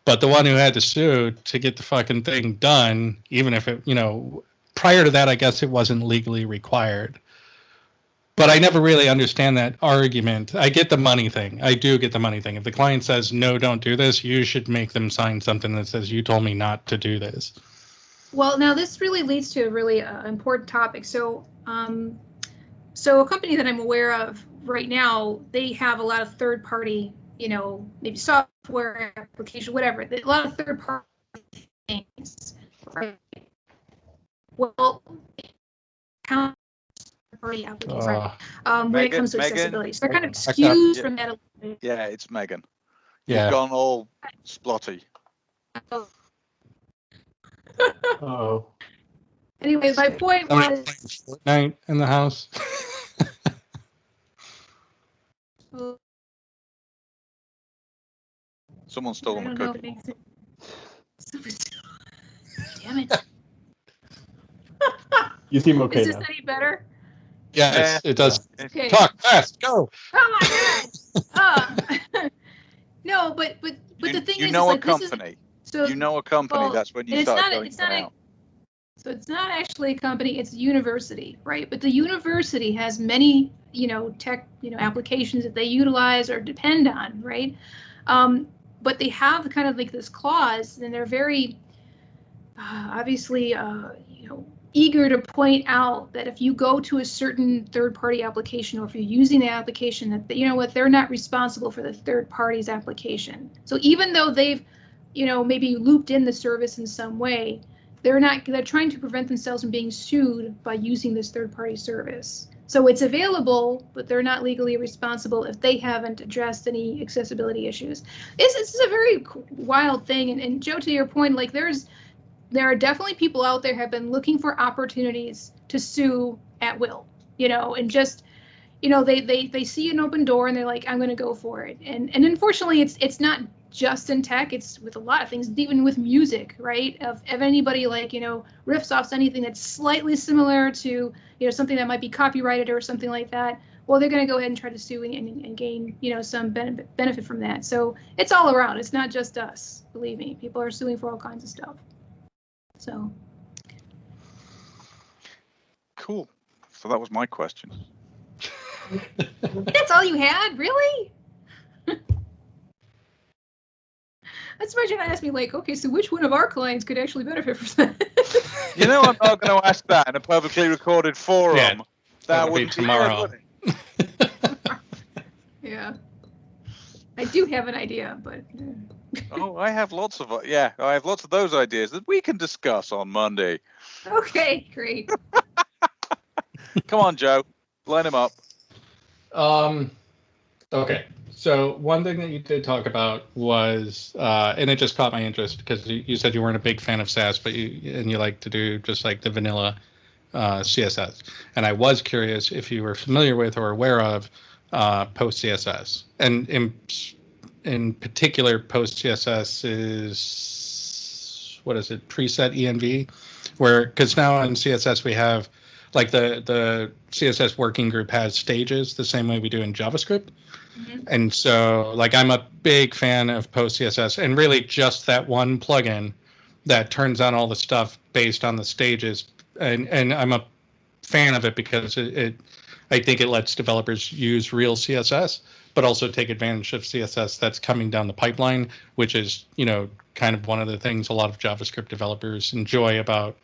But the one who had to sue to get the fucking thing done, even if it, you know, prior to that, I guess it wasn't legally required. But I never really understand that argument. I get the money thing. I do get the money thing. If the client says, no, don't do this, you should make them sign something that says, you told me not to do this. Well, now this really leads to a really important topic. So a company that I'm aware of right now, they have a lot of third-party, you know, maybe software application, whatever. A lot of third-party things, right? Well, count third-party applications, right? When it comes to accessibility, so they're kind of skewed from that a little bit. Yeah, it's Megan. Yeah. You've gone all splotty. Oh. Anyway, my point was Fortnite in the house. Someone stole my cookie. Damn it. You seem okay Is this now. any better? Yes, it does. Okay. Talk fast, go. Oh my god. No, but the thing is, you know like, a company. You know a company. Well, that's when you start going out. So it's not actually a company, it's a university, right? But the university has many, you know, tech, you know, applications that they utilize or depend on, right? But they have kind of like this clause, and they're very obviously, you know, eager to point out that if you go to a certain third-party application, or if you're using the application, that, you know what, they're not responsible for the third party's application. So even though they've, you know, maybe looped in the service in some way, they're trying to prevent themselves from being sued by using this third-party service. So it's available, but they're not legally responsible if they haven't addressed any accessibility issues. This is a very wild thing. And Joe, to your point, like there are definitely people out there have been looking for opportunities to sue at will, you know, and just, you know, they see an open door and they're like, I'm going to go for it. And unfortunately, it's not just in tech, it's with a lot of things, even with music, right? If anybody, like, you know, riffs off anything that's slightly similar to, you know, something that might be copyrighted or something like that, well, they're going to go ahead and try to sue and gain, some benefit from that. So it's all around. It's not just us. Believe me, people are suing for all kinds of stuff. So. Cool. So that was my question. That's all you had, really? That's why you're gonna ask me, like, okay, so which one of our clients could actually benefit from that? I'm not going to ask that in a publicly recorded forum. Yeah, that wouldn't be tomorrow. good, would it? Yeah. I do have an idea, but. Oh, I have lots of those ideas that we can discuss on Monday. Okay, great. Come on, Joe, line him up. Okay. So one thing that you did talk about was, and it just caught my interest because you said you weren't a big fan of Sass, but you like to do just like the vanilla CSS. And I was curious if you were familiar with or aware of Post CSS, and in particular, Post CSS is preset env, because now in CSS we have like the CSS working group has stages the same way we do in JavaScript. Mm-hmm. And so like I'm a big fan of Post CSS, and really just that one plugin that turns on all the stuff based on the stages. And I'm a fan of it because I think it lets developers use real CSS, but also take advantage of CSS that's coming down the pipeline, which is, kind of one of the things a lot of JavaScript developers enjoy about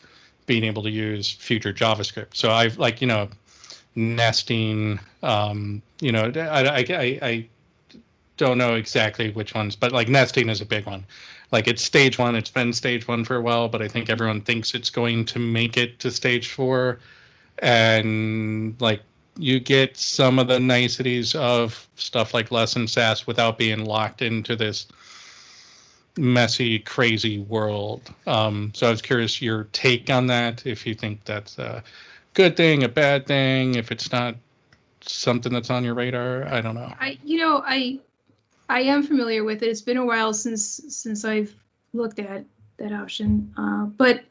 being able to use future JavaScript. So I've nesting, I don't know exactly which ones, but like nesting is a big one. Like it's stage 1, it's been stage 1 for a while, but I think everyone thinks it's going to make it to stage 4. And like you get some of the niceties of stuff like less in Sass without being locked into this messy, crazy world. So I was curious your take on that, if you think that's a good thing, a bad thing, if it's not something that's on your radar. I don't know. I am familiar with it. It's been a while since I've looked at that option. But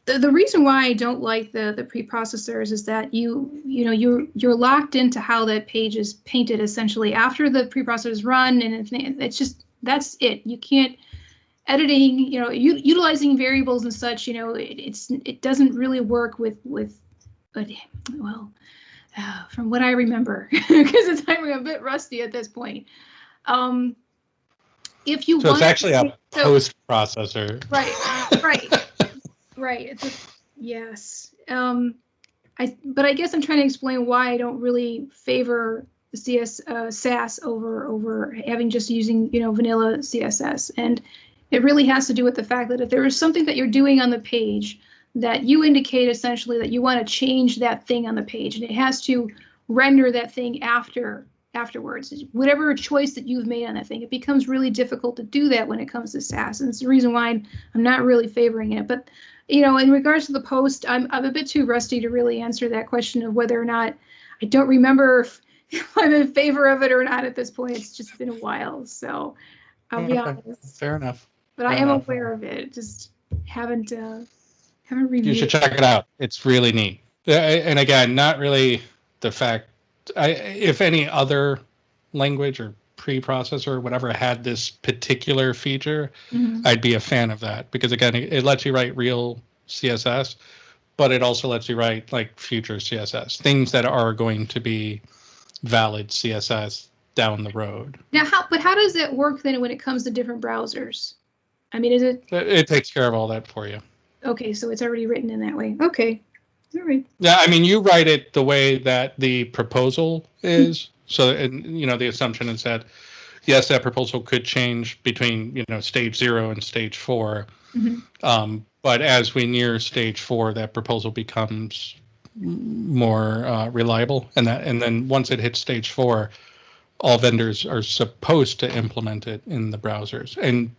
the reason why I don't like the preprocessors is that you're locked into how that page is painted essentially after the preprocessors run, and it's just that's it. You can't editing, utilizing variables and such. It doesn't really work with. Well, from what I remember, because I'm a bit rusty at this point. If you so it's actually a post processor, right. Yes. But I guess I'm trying to explain why I don't really favor the Sass over having just using vanilla CSS, and it really has to do with the fact that if there is something that you're doing on the page that you indicate essentially that you want to change that thing on the page, and it has to render that thing afterwards, whatever choice that you've made on that thing, it becomes really difficult to do that when it comes to Sass, and it's the reason why I'm not really favoring it. But in regards to the post, I'm a bit too rusty to really answer that question of whether or not. I don't remember if I'm in favor of it or not at this point. It's just been a while, so I'll be honest. Fair enough. But I am aware of it. Just haven't reviewed. You should check it out. It's really neat. And again, not really the fact. If any other language or preprocessor or whatever had this particular feature, mm-hmm. I'd be a fan of that, because again, it lets you write real CSS, but it also lets you write like future CSS, things that are going to be valid CSS down the road. Now, how does it work then when it comes to different browsers? I mean, is it? It takes care of all that for you. Okay, so it's already written in that way. Okay. All right. Yeah, I mean, you write it the way that the proposal is. So, the assumption is that, yes, that proposal could change between, stage 0 and stage 4. Mm-hmm. But as we near stage 4, that proposal becomes more reliable. And then once it hits stage 4, all vendors are supposed to implement it in the browsers. And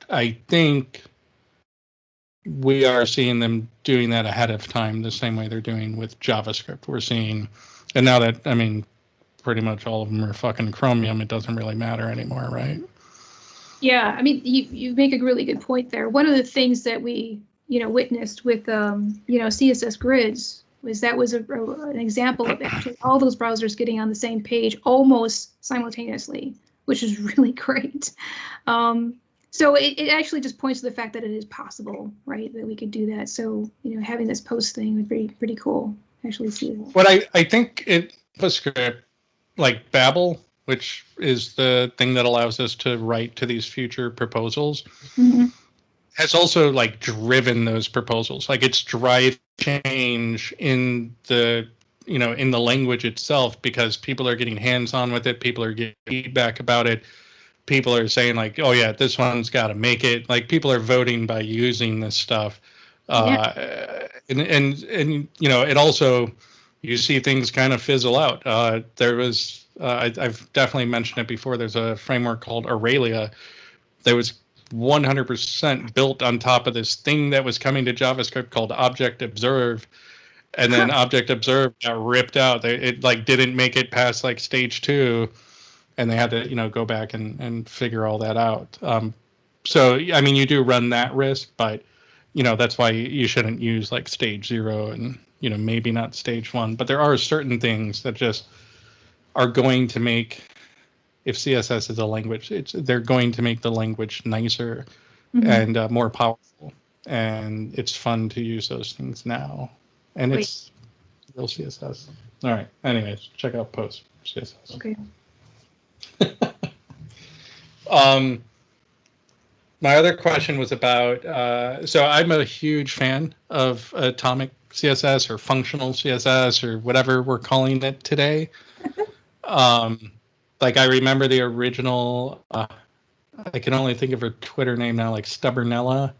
I think we are seeing them doing that ahead of time, the same way they're doing with JavaScript. We're seeing, and now that, pretty much all of them are fucking Chromium, it doesn't really matter anymore, right? Yeah, you make a really good point there. One of the things that we, witnessed with, CSS grids that was an example of actually all those browsers getting on the same page almost simultaneously, which is really great. So it actually just points to the fact that it is possible, right, that we could do that. So, having this post thing would be pretty cool, actually see that. What I think JavaScript, like Babel, which is the thing that allows us to write to these future proposals, has also like driven those proposals. Like it's drive change in the in the language itself, because people are getting hands-on with it, people are getting feedback about it. People are saying like, oh yeah, this one's got to make it. Like people are voting by using this stuff, and it also, you see things kind of fizzle out. There was I've definitely mentioned it before. There's a framework called Aurelia that was 100% built on top of this thing that was coming to JavaScript called Object Observe, and then Object Observe got ripped out. It like didn't make it past like stage 2. And they had to, go back and figure all that out. So, I mean, you do run that risk, but, that's why you shouldn't use like stage 0 and, maybe not stage 1. But there are certain things that just are going to make, if CSS is a language, they're going to make the language nicer and more powerful. And it's fun to use those things now. And it's real CSS. All right. Anyways, check out post CSS. Okay. My other question was about, so I'm a huge fan of atomic CSS or functional CSS or whatever we're calling it today. Like I remember the original, I can only think of her Twitter name now, like Stubbornella.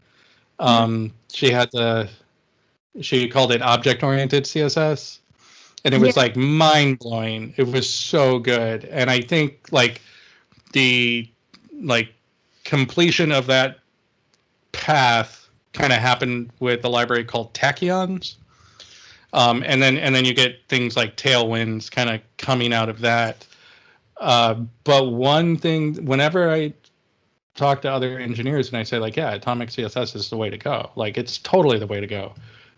She called it object-oriented CSS. And it was like mind blowing. It was so good. And I think like the completion of that path kind of happened with a library called Tachyons. And then you get things like Tailwinds kind of coming out of that. But one thing, whenever I talk to other engineers and I say like, yeah, atomic CSS is the way to go. Like it's totally the way to go.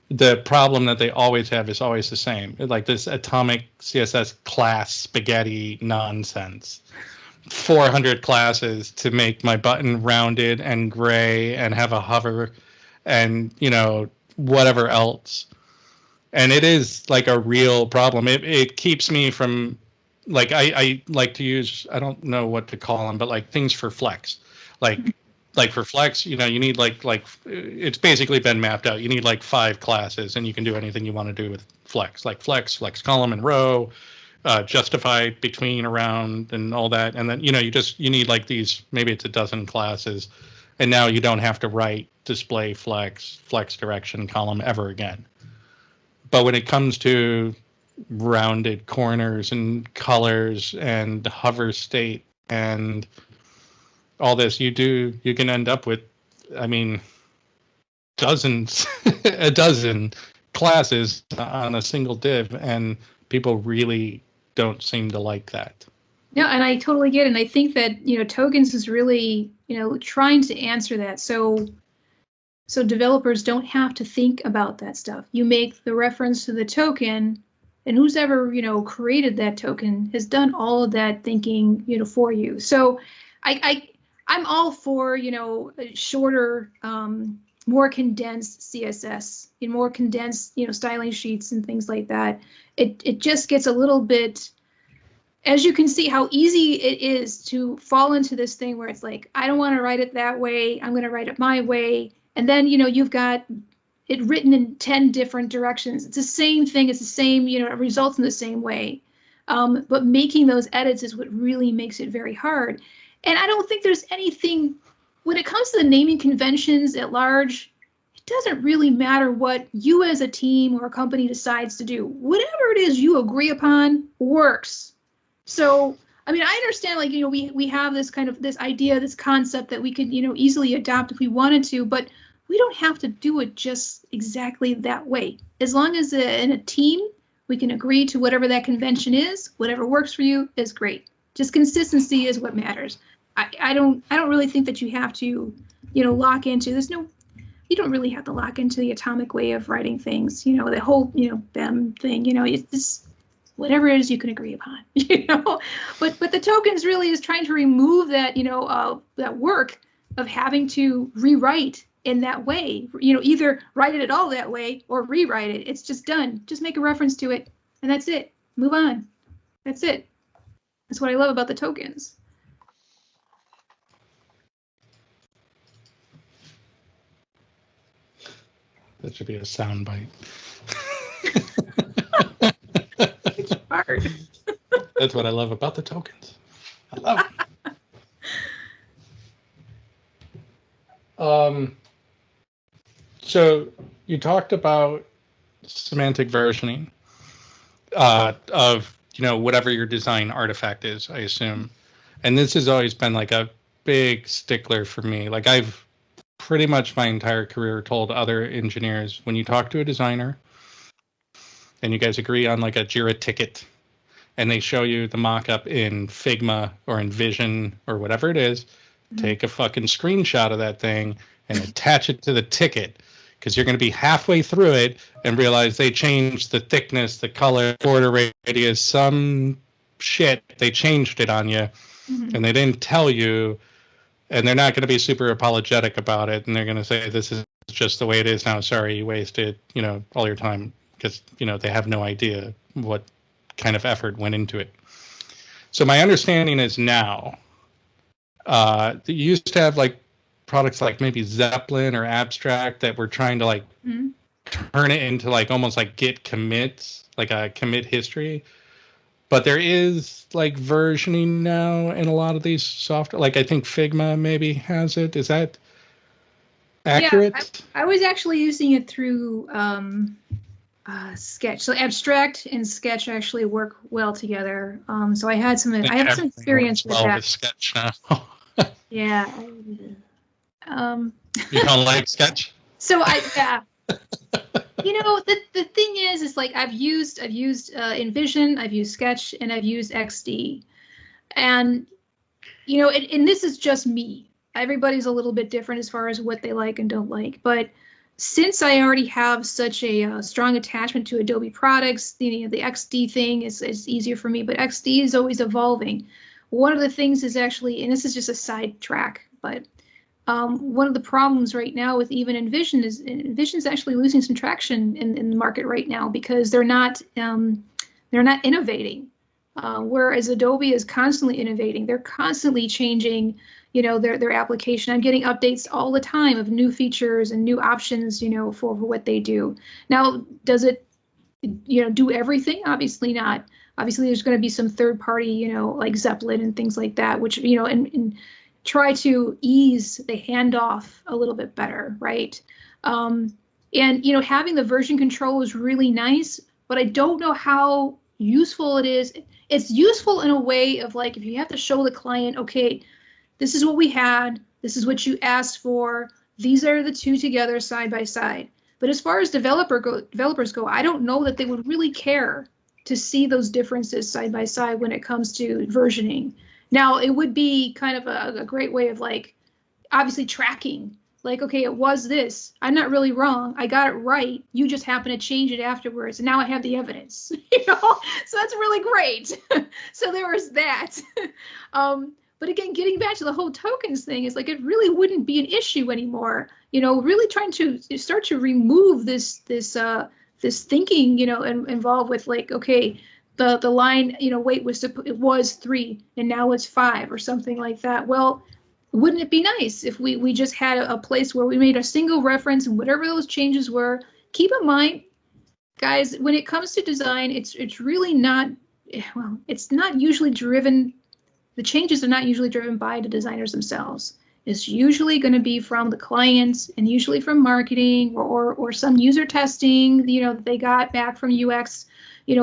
The problem that they always have is always the same, like this atomic CSS class spaghetti nonsense. 400 classes to make my button rounded and gray and have a hover and, whatever else. And it is like a real problem. It keeps me from, like, I like to use, I don't know what to call them, but like things for flex. Like for flex, you need like it's basically been mapped out. You need like 5 classes and you can do anything you want to do with flex, like flex column and row, justify, between, around, and all that. And then, you need like these, maybe it's a dozen classes. And now you don't have to write display flex direction column ever again. But when it comes to rounded corners and colors and hover state and all this, you can end up with, I mean, a dozen classes on a single div, and people really don't seem to like that. No, and I totally get it. And I think that, tokens is really, trying to answer that. So developers don't have to think about that stuff. You make the reference to the token, and who's ever, created that token has done all of that thinking, for you. So I'm all for, shorter, more condensed CSS, more condensed, styling sheets and things like that. It just gets a little bit, as you can see how easy it is to fall into this thing where it's like, I don't want to write it that way. I'm going to write it my way. And then, you've got it written in 10 different directions. It's the same thing. It's the same, it results in the same way. But making those edits is what really makes it very hard. And I don't think there's anything, when it comes to the naming conventions at large, it doesn't really matter what you as a team or a company decides to do. Whatever it is you agree upon works. So, I mean, I understand, like, we have this kind of, this idea, this concept that we could, easily adopt if we wanted to, but we don't have to do it just exactly that way. As long as in a team, we can agree to whatever that convention is, whatever works for you is great. Just consistency is what matters. I don't really think that you have to, lock into, there's no, you don't really have to lock into the atomic way of writing things. You know, the whole, you know, BEM thing, you know, it's just whatever it is you can agree upon, you know. But the tokens really is trying to remove that, you know, that work of having to rewrite in that way. You know, either write it at all that way or rewrite it. It's just done. Just make a reference to it, and that's it. Move on. That's it. That's what I love about the tokens. That should be a sound bite. It's hard. That's what I love about the tokens. I love it. So you talked about semantic versioning of, you know, whatever your design artifact is, I assume. And this has always been like a big stickler for me. Like I've pretty much my entire career told other engineers, when you talk to a designer and you guys agree on like a Jira ticket and they show you the mock-up in Figma or in Vision or whatever it is, take a fucking screenshot of that thing and attach it to the ticket, because you're going to be halfway through it and realize they changed the thickness, the color, border radius, some shit. They changed it on you and they didn't tell you, and they're not going to be super apologetic about it. And they're going to say, this is just the way it is now. Sorry, you wasted, you know, all your time, because, you know, they have no idea what kind of effort went into it. So my understanding is now, you used to have like products like maybe Zeppelin or Abstract that were trying to like turn it into like almost like Git commits, like a commit history. But there is like versioning now in a lot of these software. Like I think Figma maybe has it. Is that accurate? Yeah, I was actually using it through Sketch. So Abstract and Sketch actually work well together. So I had some experience with that. With Sketch now. Yeah. You don't like Sketch? So you know, the thing is like I've used InVision, I've used Sketch, and I've used XD, and you know, and this is just me. Everybody's a little bit different as far as what they like and don't like, but since I already have such a strong attachment to Adobe products, you know, the XD thing is easier for me, but XD is always evolving. One of the things is actually, and this is just a side track, but one of the problems right now with even InVision is actually losing some traction in the market right now because they're not innovating. Whereas Adobe is constantly innovating. They're constantly changing, you know, their application. I'm getting updates all the time of new features and new options, you know, for what they do. Now, does it, you know, do everything? Obviously not. Obviously, there's going to be some third party, you know, like Zeppelin and things like that, which, you know, and try to ease the handoff a little bit better, right? And, you know, having the version control is really nice, but I don't know how useful it is. It's useful in a way of like, if you have to show the client, okay, this is what we had, this is what you asked for, these are the two together side by side. But as far as developers go, I don't know that they would really care to see those differences side by side when it comes to versioning. Now, it would be kind of a great way of like, obviously tracking, like, okay, it was this. I'm not really wrong. I got it right. You just happen to change it afterwards. And now I have the evidence, you know, so that's really great. So there was that. But again, getting back to the whole tokens thing is like, it really wouldn't be an issue anymore. You know, really trying to start to remove this thinking, you know, involved with like, okay, the line, you know, weight it was 3 and now it's 5 or something like that. Well, wouldn't it be nice if we just had a place where we made a single reference and whatever those changes were? Keep in mind, guys, when it comes to design, it's really not, well, it's not usually driven, the changes are not usually driven by the designers themselves. It's usually going to be from the clients and usually from marketing or some user testing, you know, that they got back from UX.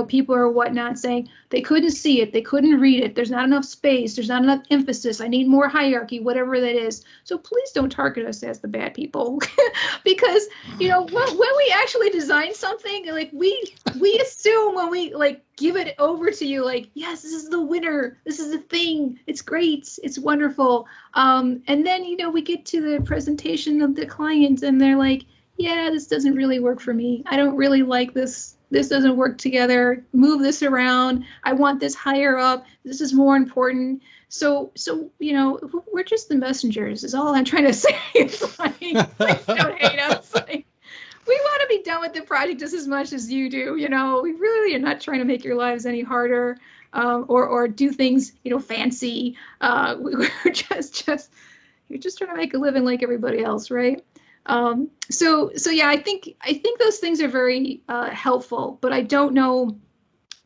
people or whatnot saying they couldn't see it, they couldn't read it, there's not enough space, there's not enough emphasis, I need more hierarchy, whatever that is. So please don't target us as the bad people, because when we actually design something, like we assume when we like give it over to you, like, yes, this is the winner, this is the thing, it's great, it's wonderful, and then we get to the presentation of the client and they're like, yeah, this doesn't really work for me, I don't really like this doesn't work together, move this around, I want this higher up, this is more important. So we're just the messengers is all I'm trying to say. Like, please don't hate us. Like, we want to be done with the project just as much as you do. We really are not trying to make your lives any harder, or do things fancy. We're just you're just trying to make a living like everybody else, right? So yeah, I think those things are very helpful, but I don't know,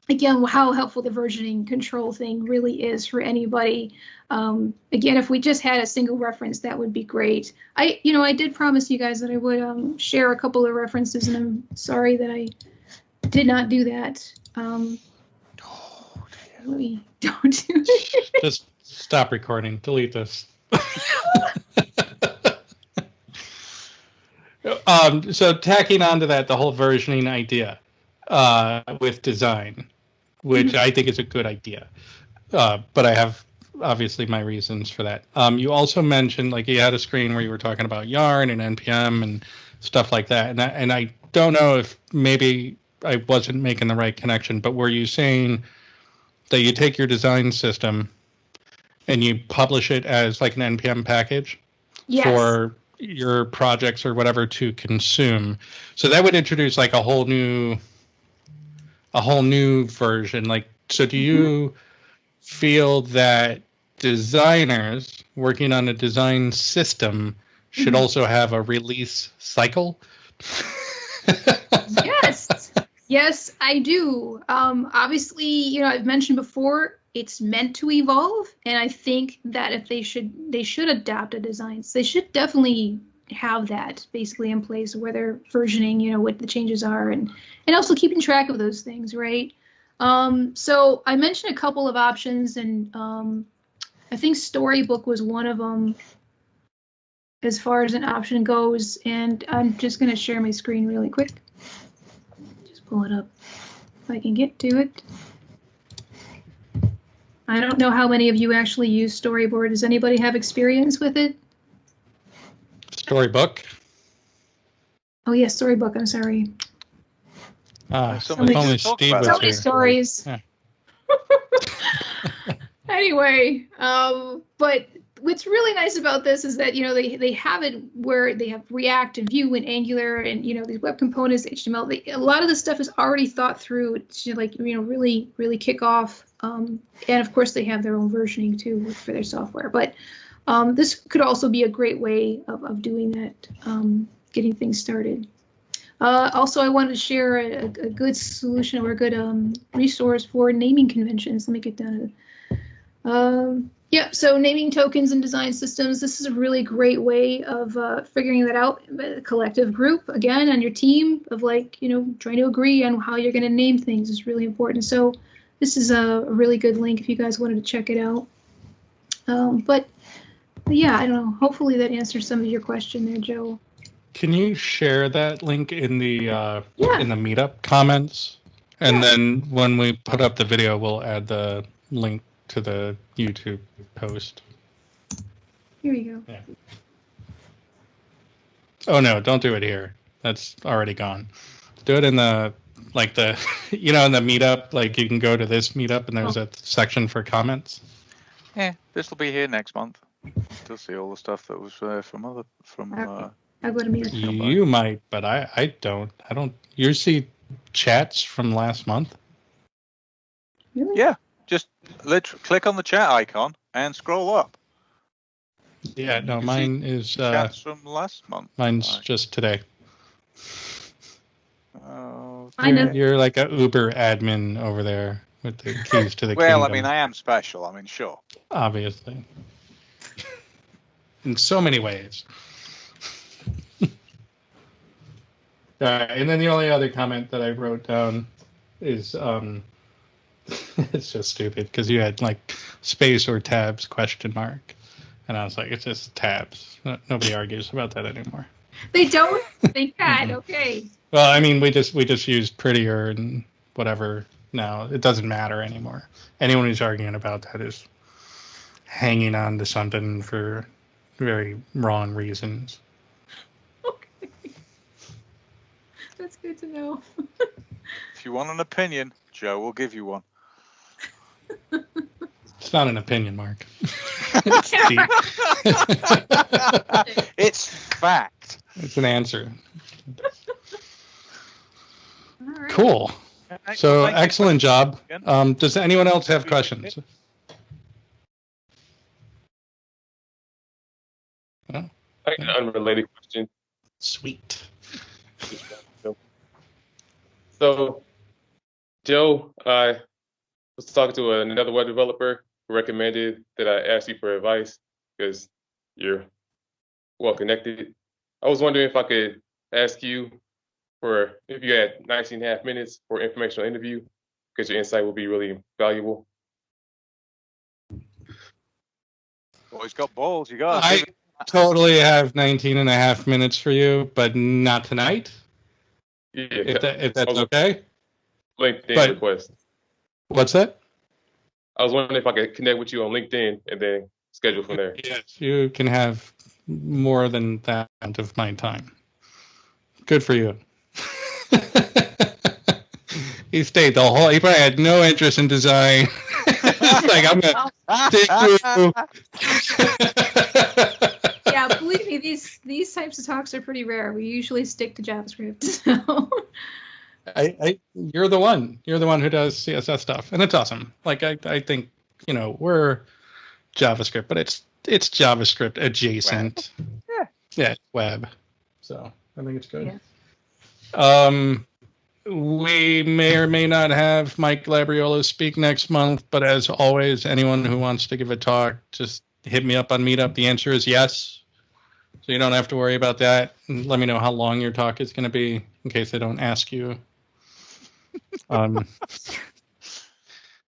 again, how helpful the versioning control thing really is for anybody. Again, if we just had a single reference, that would be great. I did promise you guys that I would share a couple of references, and I'm sorry that I did not do that. Really don't do it. Just stop recording. Delete this. So tacking onto that, the whole versioning idea with design, which I think is a good idea, but I have obviously my reasons for that. You also mentioned, like, you had a screen where you were talking about Yarn and NPM and stuff like that, and I don't know if maybe I wasn't making the right connection, but were you saying that you take your design system and you publish it as like an NPM package for your projects or whatever to consume? So that would introduce like a whole new version. Like, so do you feel that designers working on a design system should also have a release cycle? Yes, I do. Obviously, I've mentioned before, it's meant to evolve, and I think that if they should adopt a design, so they should definitely have that basically in place, where they're versioning, what the changes are, and also keeping track of those things, right? So I mentioned a couple of options, and I think Storybook was one of them as far as an option goes, and I'm just going to share my screen really quick. Just pull it up if I can get to it. I don't know how many of you actually use Storyboard. Does anybody have experience with it? Storybook? Oh, yeah, Storybook. I'm sorry. So many stories. Yeah. Anyway, but what's really nice about this is that, they have it where they have React and Vue and Angular and, these web components, HTML. A lot of the stuff is already thought through to, like, really, really kick off. And of course, they have their own versioning too for their software. But this could also be a great way of doing that, getting things started. Also, I wanted to share a good solution or a good resource for naming conventions. Let me get down to so naming tokens and design systems. This is a really great way of figuring that out. A collective group, again, on your team of, like, trying to agree on how you're going to name things is really important. So this is a really good link if you guys wanted to check it out. But yeah, I don't know. Hopefully that answers some of your question there, Joe. Can you share that link in the meetup comments? And then when we put up the video, we'll add the link to the YouTube post. Here you go. Yeah. Oh no, don't do it here. That's already gone. Do it in the in the meetup. Like, you can go to this meetup and there's a section for comments. Yeah, this will be here next month. You'll see all the stuff that was from. I'll go to meetup. You might, but I don't. You see chats from last month? Really? Yeah, just click on the chat icon and scroll up. Yeah, no, mine is chats from last month. Mine's just today. Oh, you're like a Uber admin over there with the keys to the well, kingdom. I mean, I am special. I mean, sure. Obviously. In so many ways. And then the only other comment that I wrote down is it's just stupid because you had like space or tabs question mark, and I was like, it's just tabs. Nobody argues about that anymore. They don't. They can. Okay. Well, I mean, we just used prettier and whatever. Now it doesn't matter anymore. Anyone who's arguing about that is hanging on to something for very wrong reasons. Okay. That's good to know. If you want an opinion, Joe will give you one. It's not an opinion, Mark. It's fact. It's an answer. All right. Cool. So excellent job. Does anyone else have questions? No? I got an unrelated question. Sweet. So, Joe, I was talking to another web developer who recommended that I ask you for advice because you're well connected. I was wondering if I could ask you for if you had 19 and a half minutes for an informational interview because your insight will be really valuable. Well, he's got balls. You got. I totally have 19 and a half minutes for you, but not tonight. Yeah, If that's okay. LinkedIn request. What's that? I was wondering if I could connect with you on LinkedIn and then schedule from there. Yes, you can have more than that amount of my time. Good for you. He stayed the whole. He probably had no interest in design. Like, I'm gonna stick through. Yeah, believe me, these types of talks are pretty rare. We usually stick to JavaScript. So. You're the one. You're the one who does CSS stuff, and it's awesome. Like I think we're JavaScript, but it's JavaScript adjacent. Web. Yeah, web. So I think it's good. Yeah. We may or may not have Mike Labriola speak next month, but as always, anyone who wants to give a talk, just hit me up on Meetup. The answer is yes. So you don't have to worry about that. And let me know how long your talk is going to be in case I don't ask you.